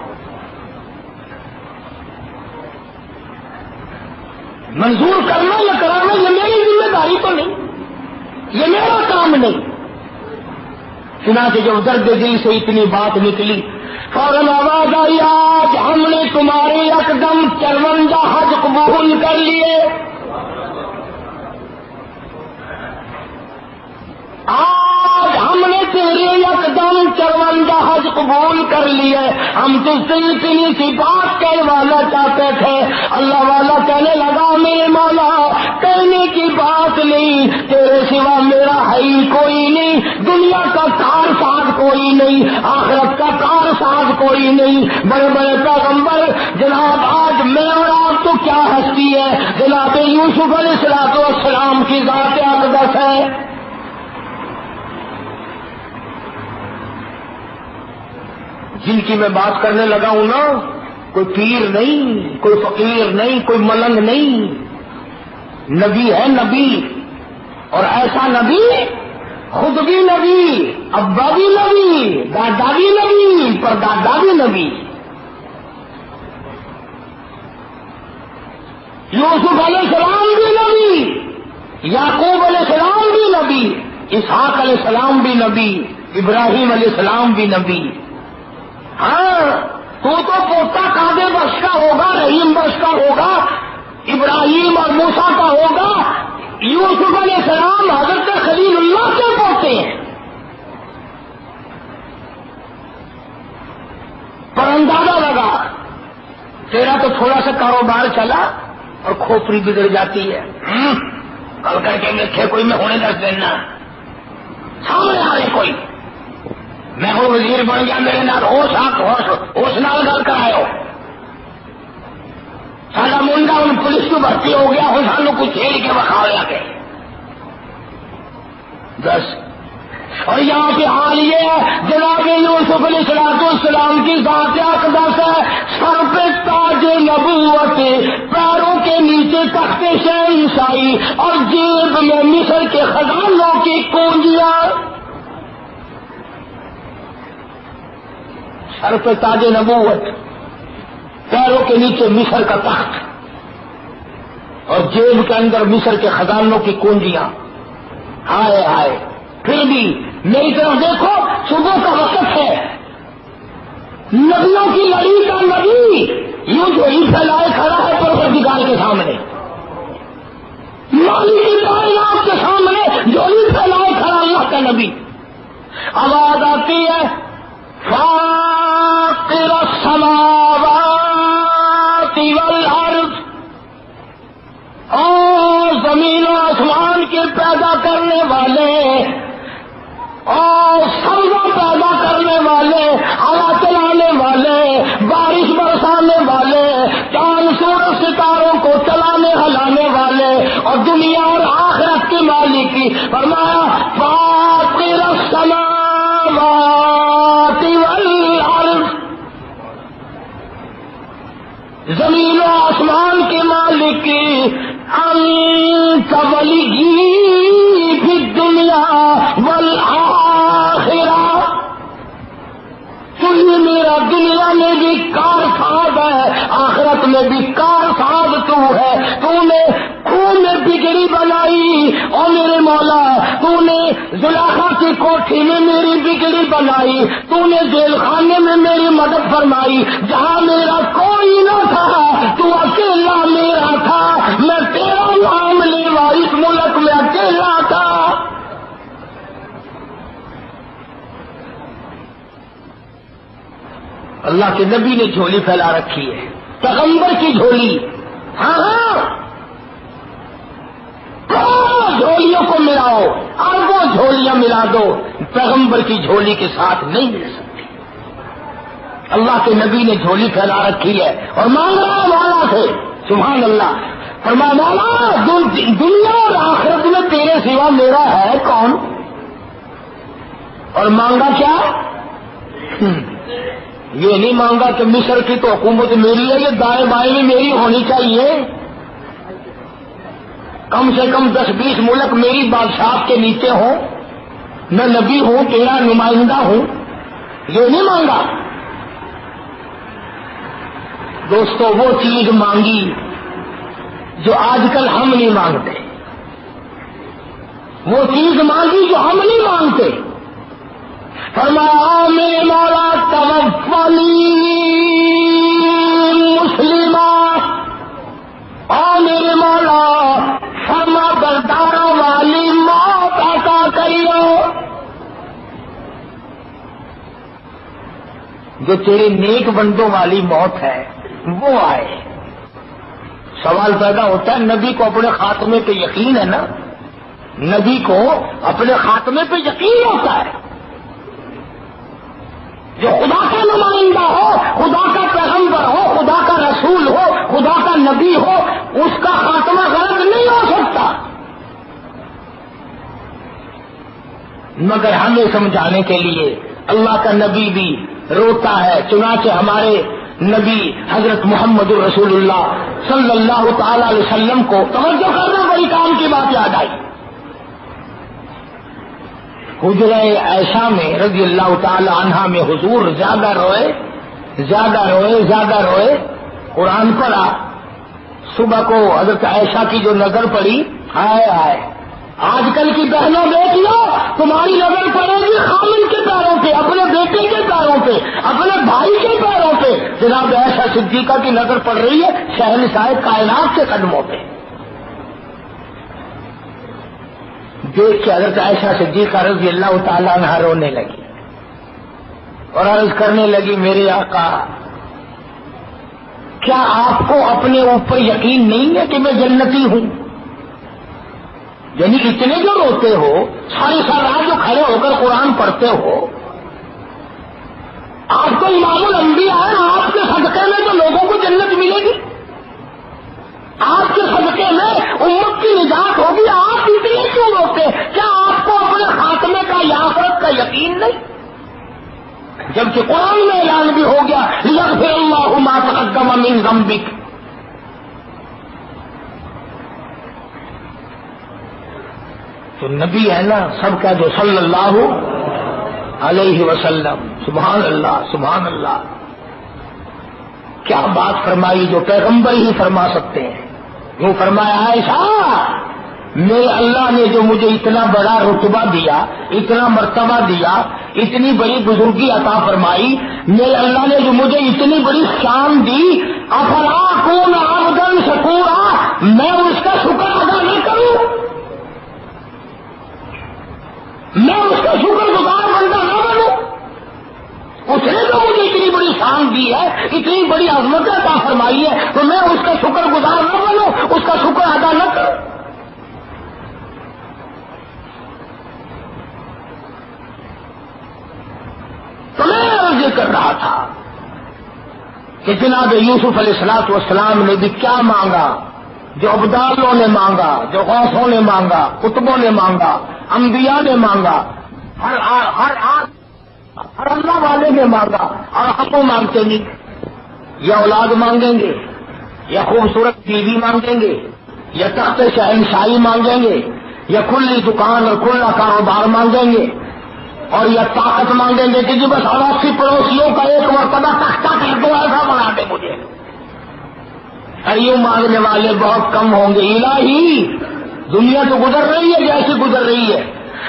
منظور کرنا یا کرانا یہ میری ذمہ داری تو نہیں، یہ میرا کام نہیں۔ چنانچہ جب درد دل سے اتنی بات نکلی فوراً آواز آئی، آج ہم نے تمہارے یکدم 53 حج قبول کر لیے، آج ہم نے تیرے یکدم 53 حج قبول کر لیے۔ ہم تو اتنی سی بات کہوانا چاہتے تھے۔ اللہ والا کہنے لگا میرے مولا کہنے کی بات نہیں، تیرے سوا میرا ہے ہی کوئی نہیں، دنیا کا کار ساز کوئی نہیں، آخرت کا کار ساز کوئی نہیں۔ بڑے بڑے پیغمبر جناب آج میں اور آپ تو کیا ہستی ہے، جناب یوسف علیہ السلام کی ذات اقدس ہے۔ جن کی میں بات کرنے لگا ہوں نا، کوئی پیر نہیں، کوئی فقیر نہیں، کوئی ملنگ نہیں، نبی ہے نبی، اور ایسا نبی خود بھی نبی، ابا بھی نبی، دادا بھی نبی، پردادا بھی نبی۔ یوسف علیہ السلام بھی نبی، یعقوب علیہ السلام بھی نبی، اسحاق علیہ السلام بھی نبی، ابراہیم علیہ السلام بھی نبی۔ ہاں تو پوتا قادر بخش کا ہوگا، رحیم بخش کا ہوگا، ابراہیم اور موسیٰ کا ہوگا، یوسف علیہ السلام حضرت خلیل اللہ کے پوتے ہیں۔ پر اندازہ لگا تیرا تو تھوڑا سا کاروبار چلا اور کھوپڑی بگڑ جاتی ہے، کل کر کے دیکھے کوئی میں ہونے دس دینا، سامنے آ رہے کوئی میں ہوں وزیر بن گیا، میرے نال ہوش نال گل کرایو، سارا منڈا ہوں پولیس کی بھرتی ہو گیا، ہوں سانو کچھ چھیڑ کے بخاؤ لیا کے بس۔ اور یہاں پہ حال یہ ہے جناب یوسف علیہ السلام کی ذات اقدس ہے، سر پہ تاج نبوت، پیروں کے نیچے تخت شہنشاہی، اور جیب میں مصر کے خزانوں کی کنجیاں۔ سر پہ تاج نبوت، پیروں کے نیچے مصر کا تخت، اور جیب کے اندر مصر کے خزانوں کی کنجیاں۔ ہائے ہائے، پھر بھی میری طرف دیکھو، صبح کا وقت ہے، نبیوں کی لڑی کا نبی یوں جو ہی پھیلائے کھڑا ہے پروردگار کے سامنے، مالک کائنات کے سامنے جو ہی پھیلائے کھڑا اللہ کا نبی۔ آواز آتی ہے فاطر السماوات والارض، او والے اور سبزہ پیدا کرنے والے، ہوا چلانے والے، بارش برسانے والے، چاند سورج ستاروں کو چلانے ہلانے والے، اور دنیا اور آخرت کے مالک کی فرمایا فاطر السماوات والارض، زمین و آسمان کے مالک کی انت ولی فی الدنیا والآخرہ، تو ہی میرا دنیا میں بھی کار صاحب ہے، آخرت میں بھی کار صاحب تو ہے۔ تو نے خون میں بگڑی بنائی اور میرے مولا، تو نے زلیخا کی کوٹھی میں میری بگڑی بنائی، تو نے جیل خانے میں میری مدد فرمائی، جہاں میرا کوئی نہ تھا تو اکیلا میرا تھا، میں تیرا نام لیوا اس ملک میں اکیلا تھا۔ اللہ کے نبی نے جھولی پھیلا رکھی ہے، پیغمبر کی جھولی۔ ہاں جھولیوں کو ملاؤ، اربوں جھولیاں ملا دو، پیغمبر کی جھولی کے ساتھ نہیں مل سکتی۔ اللہ کے نبی نے جھولی پھیلا رکھی ہے اور مانگ رہا مولا سے، سبحان اللہ۔ فرمایا مولا دنیا اور آخرت میں تیرے سوا میرا ہے کون؟ اور مانگا کیا؟ یہ نہیں مانگا کہ مصر کی تو حکومت میری ہے، یہ دائیں بائیں میں میری ہونی چاہیے، کم سے کم 10-20 ملک میری بادشاہ کے نیچے ہوں، میں نبی ہوں، تیرا نمائندہ ہوں، یہ نہیں مانگا۔ دوستو وہ چیز مانگی جو آج کل ہم نہیں مانگتے، وہ چیز مانگی جو ہم نہیں مانگتے۔ فرمایا میرے مولا توفنی مسلمہ، اور میرے مولا فرما برداروں والی موت عطا کریو، جو تیرے نیک بندوں والی موت ہے وہ آئے۔ سوال پیدا ہوتا ہے نبی کو اپنے خاتمے پہ یقین ہے نا، نبی کو اپنے خاتمے پہ یقین ہوتا ہے، جو خدا کا نمائندہ ہو، خدا کا پیغمبر ہو، خدا کا رسول ہو، خدا کا نبی ہو، اس کا خاتمہ غلط نہیں ہو سکتا۔ مگر ہمیں سمجھانے کے لیے اللہ کا نبی بھی روتا ہے، چنانچہ ہمارے نبی حضرت محمد الرسول اللہ صلی اللہ تعالی علیہ وسلم کو توجہ کرنا بڑی کام کی بات یاد آئی۔ حجرہ عائشہ میں رضی اللہ تعالی عنہا میں حضور زیادہ روئے، قرآن پڑھا، صبح کو حضرت عائشہ کی جو نظر پڑی، ہائے ہائے آج کل کی بہنوں دیکھ لو، تمہاری نظر پڑے گی خامن کے پیروں پہ، اپنے بیٹے کے پیروں پہ، اپنے بھائی کے پیروں پہ، جناب عائشہ صدیقہ کی نظر پڑ رہی ہے شہنشاہ کائنات کے قدموں پہ۔ دیکھ کے حضرت عائشہ صدیقہ رضی اللہ تعالیٰ عنہ رونے لگی اور عرض کرنے لگی میرے آقا کیا آپ کو اپنے اوپر یقین نہیں ہے کہ میں جنتی ہوں؟ یعنی اتنے جو روتے ہو، ساری رات جو کھڑے ہو کر قرآن پڑھتے ہو، آپ تو امام الانبیاء ہیں، آپ کے صدقے میں تو لوگوں کو جنت ملے گی، آپ کے صدقے میں امت کی نجات ہوگی، آپ اتنے کیوں روتے؟ کیا آپ کو اپنے خاتمے کا یا آخرت کا یقین نہیں؟ جبکہ قرآن میں اعلان بھی ہو گیا یغفر اللہ ما تقدم من ذنبک، تو نبی ہے نا سب کا جو صلی اللہ علیہ وسلم، سبحان اللہ سبحان اللہ، کیا بات فرمائی جو پیغمبر ہی فرما سکتے ہیں۔ وہ فرمایا عائشہ میرے اللہ نے جو مجھے اتنا بڑا رتبہ دیا، اتنا مرتبہ دیا، اتنی بڑی بزرگی عطا فرمائی، میرے اللہ نے جو مجھے اتنی بڑی شان دی، افلا اکون عبدا شکورا، میں اس کا شکر ادا نہیں کروں؟ میں اس کا شکر گزار بندہ نہ بنوں؟ اس نے تو مجھے اتنی بڑی شان دی ہے، اتنی بڑی عظمت عطا فرمائی ہے، تو میں اس کا شکر گزار نہ بنوں، اس کا شکر ادا نہ کروں؟ کر رہا تھا کہ جناب یوسف علیہ الصلوۃ والسلام نے بھی کیا مانگا، جو ابدالوں نے مانگا، جو غوثوں نے مانگا، قطبوں نے مانگا، انبیاء نے مانگا، ہر اللہ والے نے مانگا، اور ہم کو مانگتے نہیں. یا اولاد مانگیں گے، یا خوبصورت بیوی مانگیں گے، یا تخت شہنشاہی مانگیں گے، یا کھلی دکان اور کھلا کاروبار مانگیں گے، اور یا طاقت مانگیں گے کہ جی بس 80 پڑوسیوں کا ایک مرتبہ تختہ کر دو، ایسا بنا دے مجھے. ایوں مانگنے والے بہت کم ہوں گے. الہی دنیا تو گزر رہی ہے جیسے گزر رہی ہے،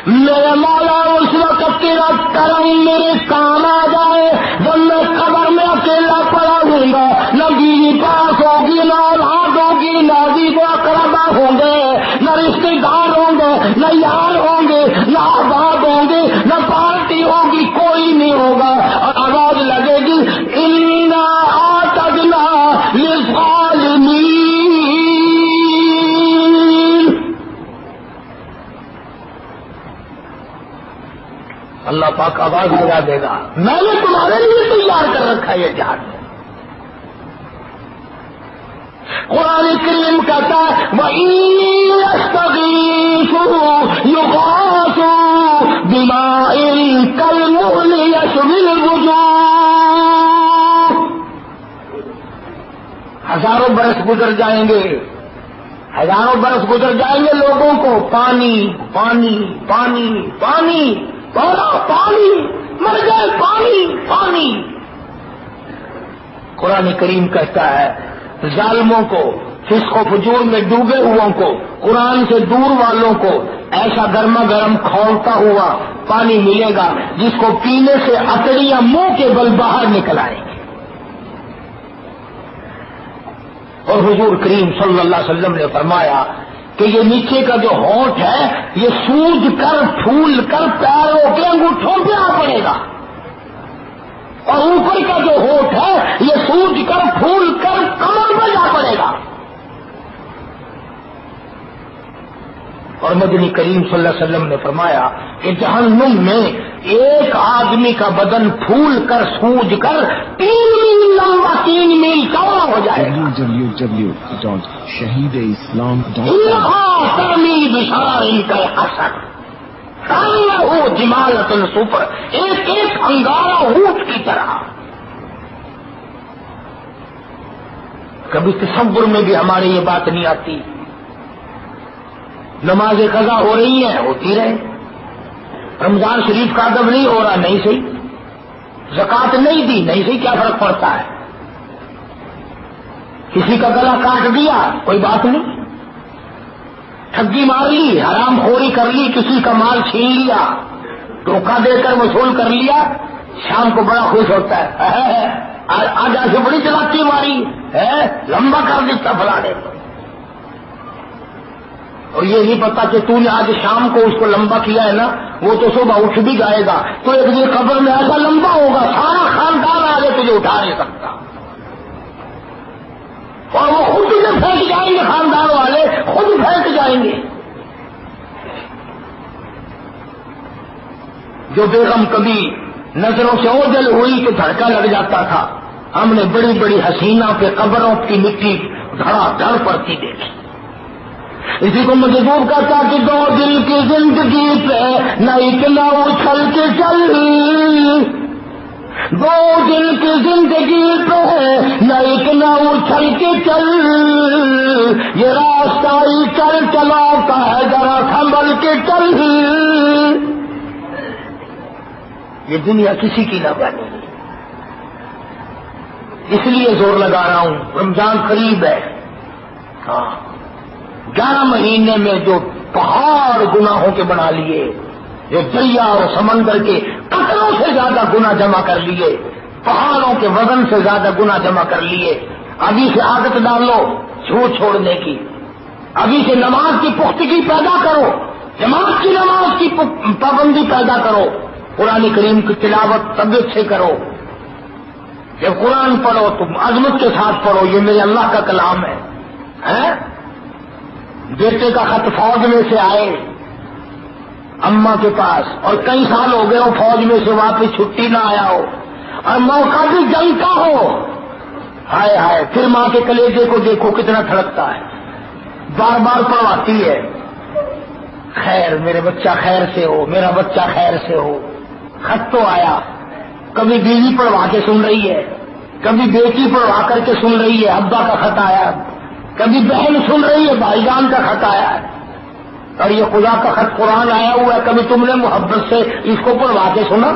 میرے مولا اس وقت تیرا کرم میرے کام آ جائے جب میں قبر میں اکیلا پڑا ہوں گا، نہ بیوی پاس ہوگی، نہ اولاد ہوگی، نہ عزیز و اقربا ہوں گے، نہ رشتے دار ہوں گے، نہ یار ہوں گے، نہ احباب ہوں گے، نہ پارٹی ہوگی، کوئی نہیں ہوگا. اور آواز لگے گی انا اعتدنا للظالمین. اللہ پاک آواز لگا دے گا، میں نے تمہارے لیے تیار کر رکھا ہے یہ جہنم. قرآن کریم کہتا ہے وَإِن يَسْتَغِيثُوا يُغَاثُوا بِمَاءٍ كَالْمُهْلِ يَشْوِي الْوُجُوهَ. ہزاروں برس گزر جائیں گے، ہزاروں برس گزر جائیں گے، لوگوں کو پانی پانی پانی پانی پورا پانی، مر گئے پانی پانی. قرآن کریم کہتا ہے ظالموں کو، فسق و فجور میں ڈوبے ہوئوں کو، قرآن سے دور والوں کو ایسا گرما گرم کھولتا ہوا پانی ملے گا جس کو پینے سے اکڑیاں منہ کے بل باہر نکل آئیں گے. اور حضور کریم صلی اللہ علیہ وسلم نے فرمایا کہ یہ نیچے کا جو ہونٹ ہے یہ سوج کر پھول کر پیروں کے انگوٹھوں پہ آ پڑے گا، اور اوپر کا جو ہونٹ ہے یہ سوج کر پھول کر کمر پہ جا پڑے گا. اور مدنی کریم صلی اللہ علیہ وسلم نے فرمایا کہ جہنم میں ایک آدمی کا بدن پھول کر سوج کر 3 میل لمبا 3 میل چوڑا ہو جائے گا. جمالت السفر، ایک ایک انگارا اونٹ کی طرح. کبھی تصور میں بھی ہماری یہ بات نہیں آتی. نماز قضا ہو رہی ہے، ہوتی رہے. رمضان شریف کا ادب نہیں ہو رہا، نہیں صحیح. زکوٰۃ نہیں دی، نہیں صحیح، کیا فرق پڑتا ہے. کسی کا گلا کاٹ دیا، کوئی بات نہیں. ٹھگی مار لی، حرام خوری کر لی، کسی کا مال چھین لیا، دھوکہ دے کر وصول کر لیا، شام کو بڑا خوش ہوتا ہے. آج ایسے بڑی چلاکی ماری ہے، لمبا کر دیتا فلانے کو. اور یہ نہیں پتا کہ تو نے آج شام کو اس کو لمبا کیا ہے نا، وہ تو صبح اٹھ بھی جائے گا تو ایک دن قبر میں ایسا لمبا ہوگا سارا خاندان آگے تجھے اٹھا نہیں سکتا، اور وہ خود تجھے پھینک جائیں گے، خاندان والے خود پھینک جائیں گے. جو بیگم کبھی نظروں سے اوجھل ہوئی تو دھڑکا لگ جاتا تھا، ہم نے بڑی بڑی حسینہ پہ قبروں کی مٹی دھڑا دھڑ پڑتی دیکھی. اسی کو مجبور کرتا کہ 2 دل کی زندگی پہ نہ اتنا اچھل کے چل، 2 دل کی زندگی پہ نہ اتنا اچھل کے چل، یہ راستہ ہی چل چلاتا ہے ذرا سنبھل کے چل. یہ دنیا کسی کی نہ بنی، اس لیے زور لگا رہا ہوں. رمضان قریب ہے، ہاں 11 مہینے میں جو پہاڑ گناہوں کے بنا لیے، جو دریا اور سمندر کے قطروں سے زیادہ گناہ جمع کر لیے، پہاڑوں کے وزن سے زیادہ گناہ جمع کر لیے. ابھی سے عادت ڈالو جھوٹ چھوڑنے کی، ابھی سے نماز کی پختگی پیدا کرو، جماعت کی نماز کی پابندی پیدا کرو، قرآن کریم کی تلاوت طبیعت سے کرو. جب قرآن پڑھو تم عظمت کے ساتھ پڑھو، یہ میرے اللہ کا کلام ہے. بیٹے کا خط فوج میں سے آئے اماں کے پاس، اور کئی سال ہو گئے ہو فوج میں سے واپس چھٹی نہ آیا ہو، اور موقع بھی جنگ کا ہو، ہائے ہائے، پھر ماں کے کلیجے کو دیکھو کتنا دھڑکتا ہے، بار بار پڑھواتی ہے، خیر میرے بچہ خیر سے ہو، میرا بچہ خیر سے ہو۔ خط تو آیا، کبھی بیوی پڑھوا کے سن رہی ہے، کبھی بیٹی پڑھوا کر کے سن رہی ہے، ابا کا خط آیا، کبھی بہن سن رہی ہے، بھائی جان کا خط آیا، اور یہ خدا کا خط قرآن آیا ہوا ہے، کبھی تم نے محبت سے اس کو پڑھوا کے سنا؟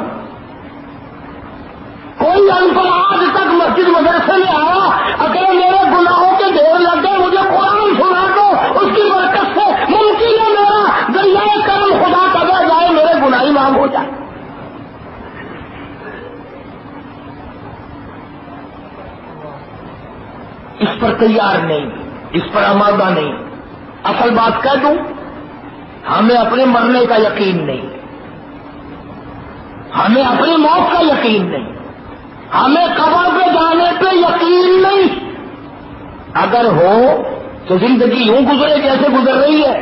کوئی ان پڑھ آج تک مسجد مدرسے میں آیا، اگر میرے گناہوں کے ڈھیر لگ گئے مجھے قرآن سنا دو، اس کی برکت سے ممکن ہے میرا دریائے کرم خدا کبھی جائے، میرے گناہی معاف ہو جائے۔ اس پر تیار نہیں، اس پر آمادہ نہیں۔ اصل بات کہہ دوں، ہمیں اپنے مرنے کا یقین نہیں، ہمیں اپنی موت کا یقین نہیں، ہمیں قبر پہ جانے پہ یقین نہیں۔ اگر ہو تو زندگی یوں گزرے جیسے گزر رہی ہے۔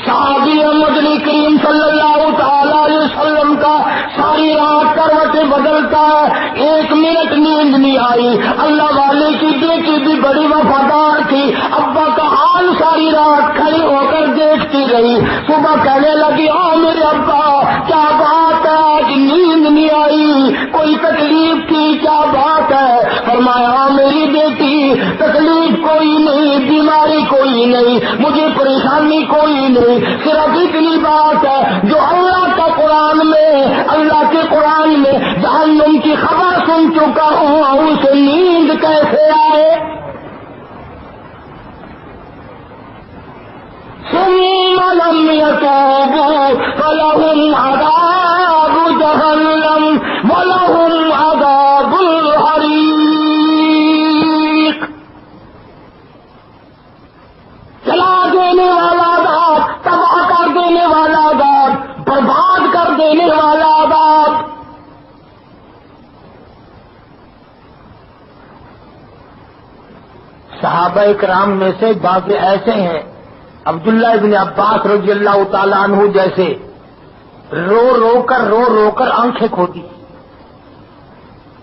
صحابی مدنی کریم صلی اللہ تعالی علیہ وسلم کا ساری رات کروٹیں بدلتا ہے، ایک منٹ نیند نہیں آئی۔ اللہ والے کی بیٹی بھی بڑی وفادار تھی، ابا کا حال ساری رات کھڑی ہو کر دیکھتی رہی۔ صبح کہنے لگی، میرے ابا کیا بات ہے، آج نیند نہیں آئی، کوئی تکلیف تھی، کیا بات ہے؟ فرمایا، میری بیٹی تکلیف کوئی نہیں، بیماری کوئی نہیں، مجھے پریشانی کوئی نہیں، صرف اتنی بات ہے جو اللہ کا قرآن میں، اللہ کے قرآن میں جہنم کی خبر سن چکا ہوں، اسے نیند کیسے آئے؟ ثم لم يتوبوا فلهم عذاب جهنم ولهم عذاب الحريق۔ جلا دینے والا عذاب، تباہ کر دینے والا عذاب، برباد کر دینے والا عذاب۔ صحابہ کرام میں سے بعض ایسے ہیں، عبداللہ ابن عباس رضی اللہ تعالیٰ عنہ جیسے، رو رو کر آنکھیں کھوتی،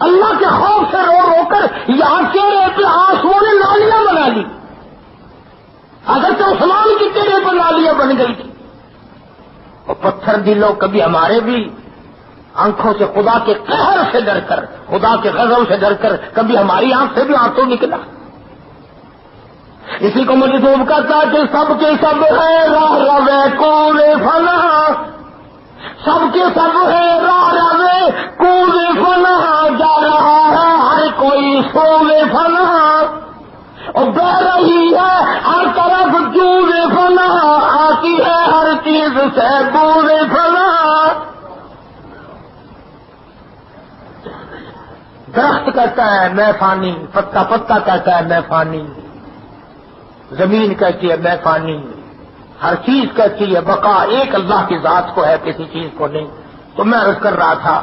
اللہ کے خوف سے رو کر یہاں چہرے پہ آنسوؤں نے نالیاں بنا لی، حضرت عثمان کی چہرے پر نالیاں بن گئی تھی۔ اور پتھر دلوں کبھی ہمارے بھی آنکھوں سے خدا کے قہر سے ڈر کر، خدا کے غضب سے ڈر کر کبھی ہماری آنکھ سے بھی آنسو نکلا۔ اسی کو مجذوب کرتا کہ سب کے سب ہے راہ روے کوڑے فنا، سب کے سب ہے راہ روے کوڑے فنا، جا رہا ہے ہر کوئی سوے فنا، اور بہ رہی ہے ہر طرف جوڑے فنا، آتی ہے ہر چیز سے بوڑے فنا۔ درخت کہتا ہے میں فانی، پتا پتا کہتا ہے میں فانی، زمین کہتی ہے میں فانی، ہر چیز کہتی ہے بقا ایک اللہ کی ذات کو ہے، کسی چیز کو نہیں۔ تو میں عرض کر رہا تھا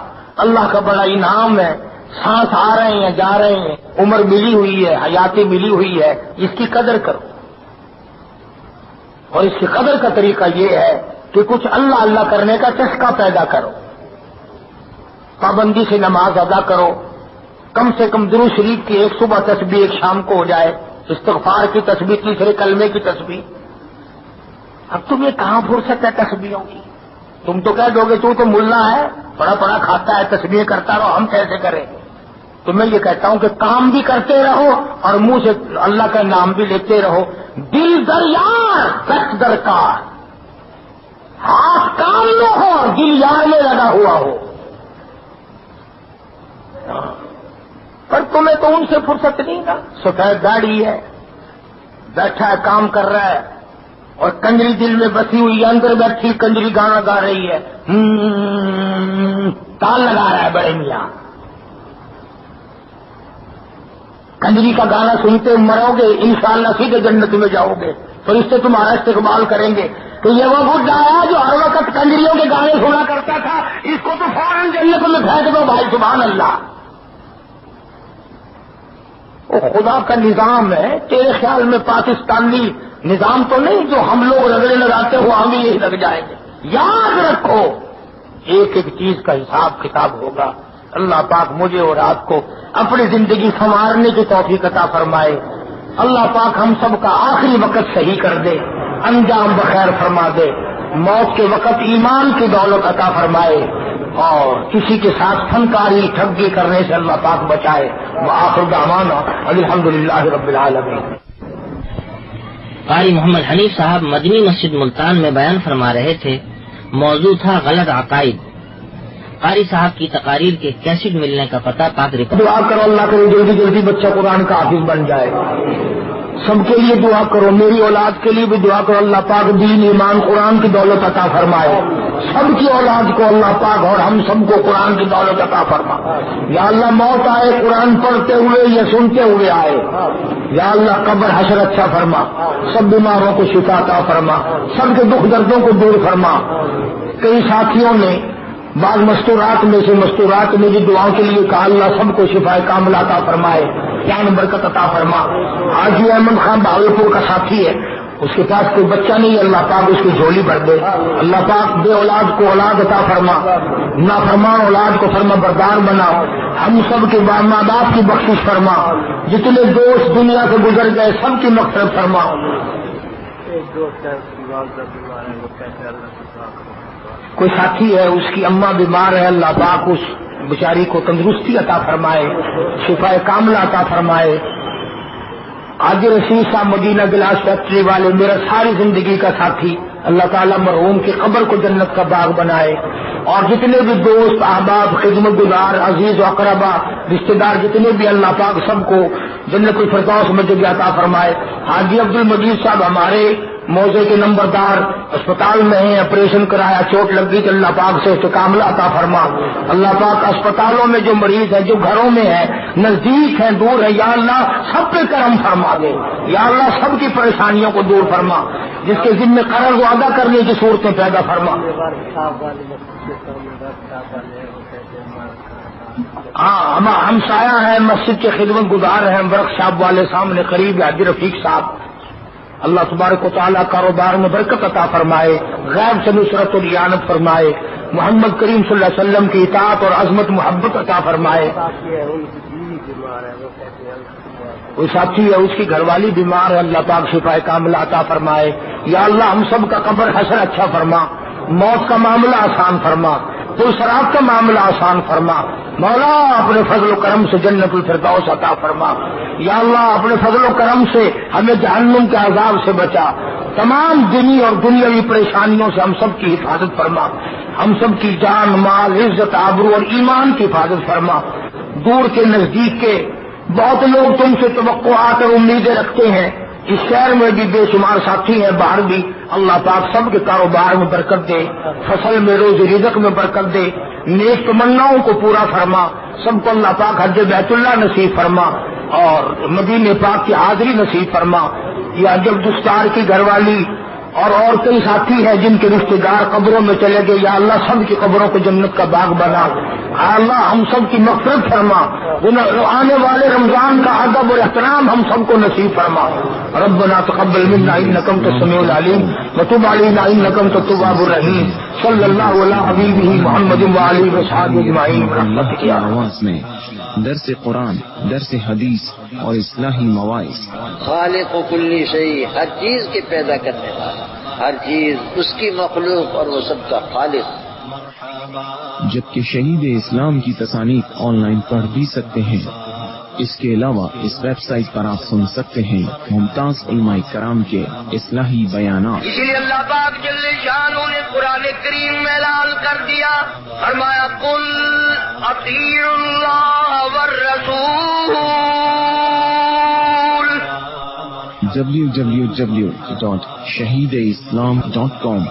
اللہ کا بڑا انعام ہے، سانس آ رہے ہیں جا رہے ہیں، عمر ملی ہوئی ہے، حیاتی ملی ہوئی ہے، اس کی قدر کرو۔ اور اس کی قدر کا طریقہ یہ ہے کہ کچھ اللہ اللہ کرنے کا چسکا پیدا کرو، پابندی سے نماز ادا کرو، کم سے کم درود شریف کی ایک صبح تسبیح ایک شام کو ہو جائے، استغفار کی تسبیح، تیسرے کلمے کی تسبیح۔ اب تمہیں کہاں فرصت ہے تسبیحوں کی؟ تم تو کہہ دو گے تو ملا ہے، بڑا بڑا کھاتا ہے، تسبیح کرتا رہو، ہم کیسے کریں؟ تو میں یہ کہتا ہوں کہ کام بھی کرتے رہو اور منہ سے اللہ کا نام بھی لیتے رہو۔ دل دریار سخت درکار، ہاتھ کام میں ہو دل یار میں لگا ہوا ہو۔ پر تمہیں تو ان سے فرصت نہیں نا، سفید داڑھی ہے، بیٹھا ہے کام کر رہا ہے، اور کنجری دل میں بسی ہوئی ہے، اندر بیٹھی کنجری گانا گا رہی ہے، تال لگا رہا ہے بڑے میاں۔ کنجری کا گانا سنتے مرو گے، انشاءاللہ سیدھے جنت میں جاؤ گے، تو اس سے تمہارا استقبال کریں گے کہ یہ وہ بڈھا ہے جو ہر وقت کنجریوں کے گانے سنا کرتا تھا، اس کو تو فوراً جنت میں پھینک دو بھائی، سبحان اللہ۔ وہ خدا کا نظام ہے، تیرے خیال میں پاکستانی نظام تو نہیں جو ہم لوگ رگڑے لگاتے ہو ہم یہی لگ جائیں گے؟ یاد رکھو ایک ایک چیز کا حساب کتاب ہوگا. اللہ پاک مجھے اور آپ کو اپنی زندگی سنوارنے کی توفیق عطا فرمائے. اللہ پاک ہم سب کا آخری وقت صحیح کر دے, انجام بخیر فرما دے, موت کے وقت ایمان کی دولت عطا فرمائے, اور کسی کے ساتھ فنکاری ٹھگی کرنے سے اللہ پاک بچائے. وآخر دعوانا الحمدللہ رب العالمین. قاری محمد حنیف صاحب مدنی مسجد ملتان میں بیان فرما رہے تھے. موضوع تھا غلط عقائد. قاری صاحب کی تقاریر کے کیسٹ ملنے کا پتہ پاک ریکارڈ. دعا کرو اللہ کرے جلدی جلدی بچہ قرآن کا حافظ بن جائے. سب کے لیے دعا کرو, میری اولاد کے لیے بھی دعا کرو. اللہ پاک دین ایمان قرآن کی دولت عطا فرمائے. سب کی اولاد کو اللہ پاک اور ہم سب کو قرآن کی دولت عطا فرما. یا اللہ موت آئے قرآن پڑھتے ہوئے یا سنتے ہوئے آئے. یا اللہ قبر حشر اچھا فرما. سب بیماروں کو شفا عطا فرما. سب کے دکھ دردوں کو دور فرما. کئی ساتھیوں نے بعض مستورات میں بھی دعاؤں کے لیے کہا. اللہ سب کو شفا کاملہ عطا فرمائے, جان برکت عطا فرما. حاجی احمد خان بھاگلپور کا ساتھی ہے, اس کے پاس کوئی بچہ نہیں ہے, اللہ پاک اس کی جھولی بھر دے. اللہ پاک بے اولاد کو اولاد عطا فرما. نافرمان اولاد کو فرما بردار بنا. ہم سب کے ماں باپ کی بخشش فرما. جتنے دوست دنیا سے گزر گئے سب کی مغفرت فرما. کوئی ساتھی ہے اس کی اماں بیمار ہے, اللہ پاک اس بیچاری کو تندرستی عطا فرمائے, شفا کاملہ عطا فرمائے. آج رشید صاحب مدینہ گلاس فیکٹری والے میرا ساری زندگی کا ساتھی, اللہ تعالیٰ مرحوم کی قبر کو جنت کا باغ بنائے. اور جتنے بھی دوست احباب خدمت گزار عزیز و اقربا رشتے دار جتنے بھی اللہ پاک سب کو جنت الفردوس میں جگہ عطا فرمائے. حاجی عبد المجید صاحب ہمارے موضے کے نمبردار اسپتال میں ہیں, آپریشن کرایا, چوٹ لگ گئی, تو اللہ پاک سے استقامت عطا فرما. اللہ پاک اسپتالوں میں جو مریض ہیں, جو گھروں میں ہیں, نزدیک ہیں, دور ہیں, یا اللہ سب پہ کرم فرما دے. یا اللہ سب کی پریشانیوں کو دور فرما. جس کے ذمہ قرض و ادا کرنے کی صورتیں پیدا فرما. ہاں ہم سایہ ہیں, مسجد کے خدمت گزار ہیں, ورک شاپ والے سامنے قریب حاجی رفیق صاحب. اللہ تبارک و تعالیٰ کاروبار میں برکت عطا فرمائے, غیب سے نصرت و اعانت فرمائے, محمد کریم صلی اللہ علیہ وسلم کی اطاعت اور عظمت محبت عطا فرمائے. کوئی ساتھی ہے اس کی گھر والی بیمار ہے, اللہ پاک شفا کاملہ عطا فرمائے. یا اللہ ہم سب کا قبر حشر اچھا فرما, موت کا معاملہ آسان فرما, پرسراب کا معاملہ آسان فرما. مولا اپنے فضل و کرم سے جنت الفردوس عطا فرما. یا اللہ اپنے فضل و کرم سے ہمیں جہنم کے عذاب سے بچا. تمام دینی اور دنیاوی پریشانیوں سے ہم سب کی حفاظت فرما. ہم سب کی جان مال عزت آبرو اور ایمان کی حفاظت فرما. دور کے نزدیک کے بہت لوگ تم سے توقعات اور امیدیں رکھتے ہیں. اس شہر میں بھی بے شمار ساتھی ہیں, باہر بھی. اللہ پاک سب کے کاروبار میں برکت دے, فصل میں روزی رزق میں برکت دے, نیک تمناؤں کو پورا فرما. سب کو اللہ پاک حج بیت اللہ نصیب فرما اور مدینے پاک کی حاضری نصیب فرما. یا جب دستار کی گھر والی اور کئی ساتھی ہیں جن کے رشتے دار قبروں میں چلے گئے, یا اللہ سب کی قبروں کو جنت کا باغ بنا. اللہ ہم سب کی مغفرت فرما. آنے والے رمضان کا ادب اور احترام ہم سب کو نصیب فرما. ربنا تقبل منا انک انت السمیع العلیم وتب علینا انک انت التواب الرحیم. صلی اللہ علی حبیبہ محمد وآلہ وصحبہ اجمعین برحمتک یا آواز میں درس قرآن, درس حدیث اور اصلاحی مواعظ. خالق و کلی شیء, ہر چیز کے پیدا کرنے والا, ہر چیز اس کی مخلوق اور وہ سب کا خالق. جبکہ شہید اسلام کی تصانیف آن لائن پڑھ بھی سکتے ہیں. اس کے علاوہ اس ویب سائٹ پر آپ سن سکتے ہیں ممتاز علماء کرام کے اصلاحی بیانات. اسی لیے اللہ پاک جل شانہ نے قرآن کریم میں اعلان کر دیا, فرمایا قل اطیعوا اللہ والرسول. www.shahideislam.com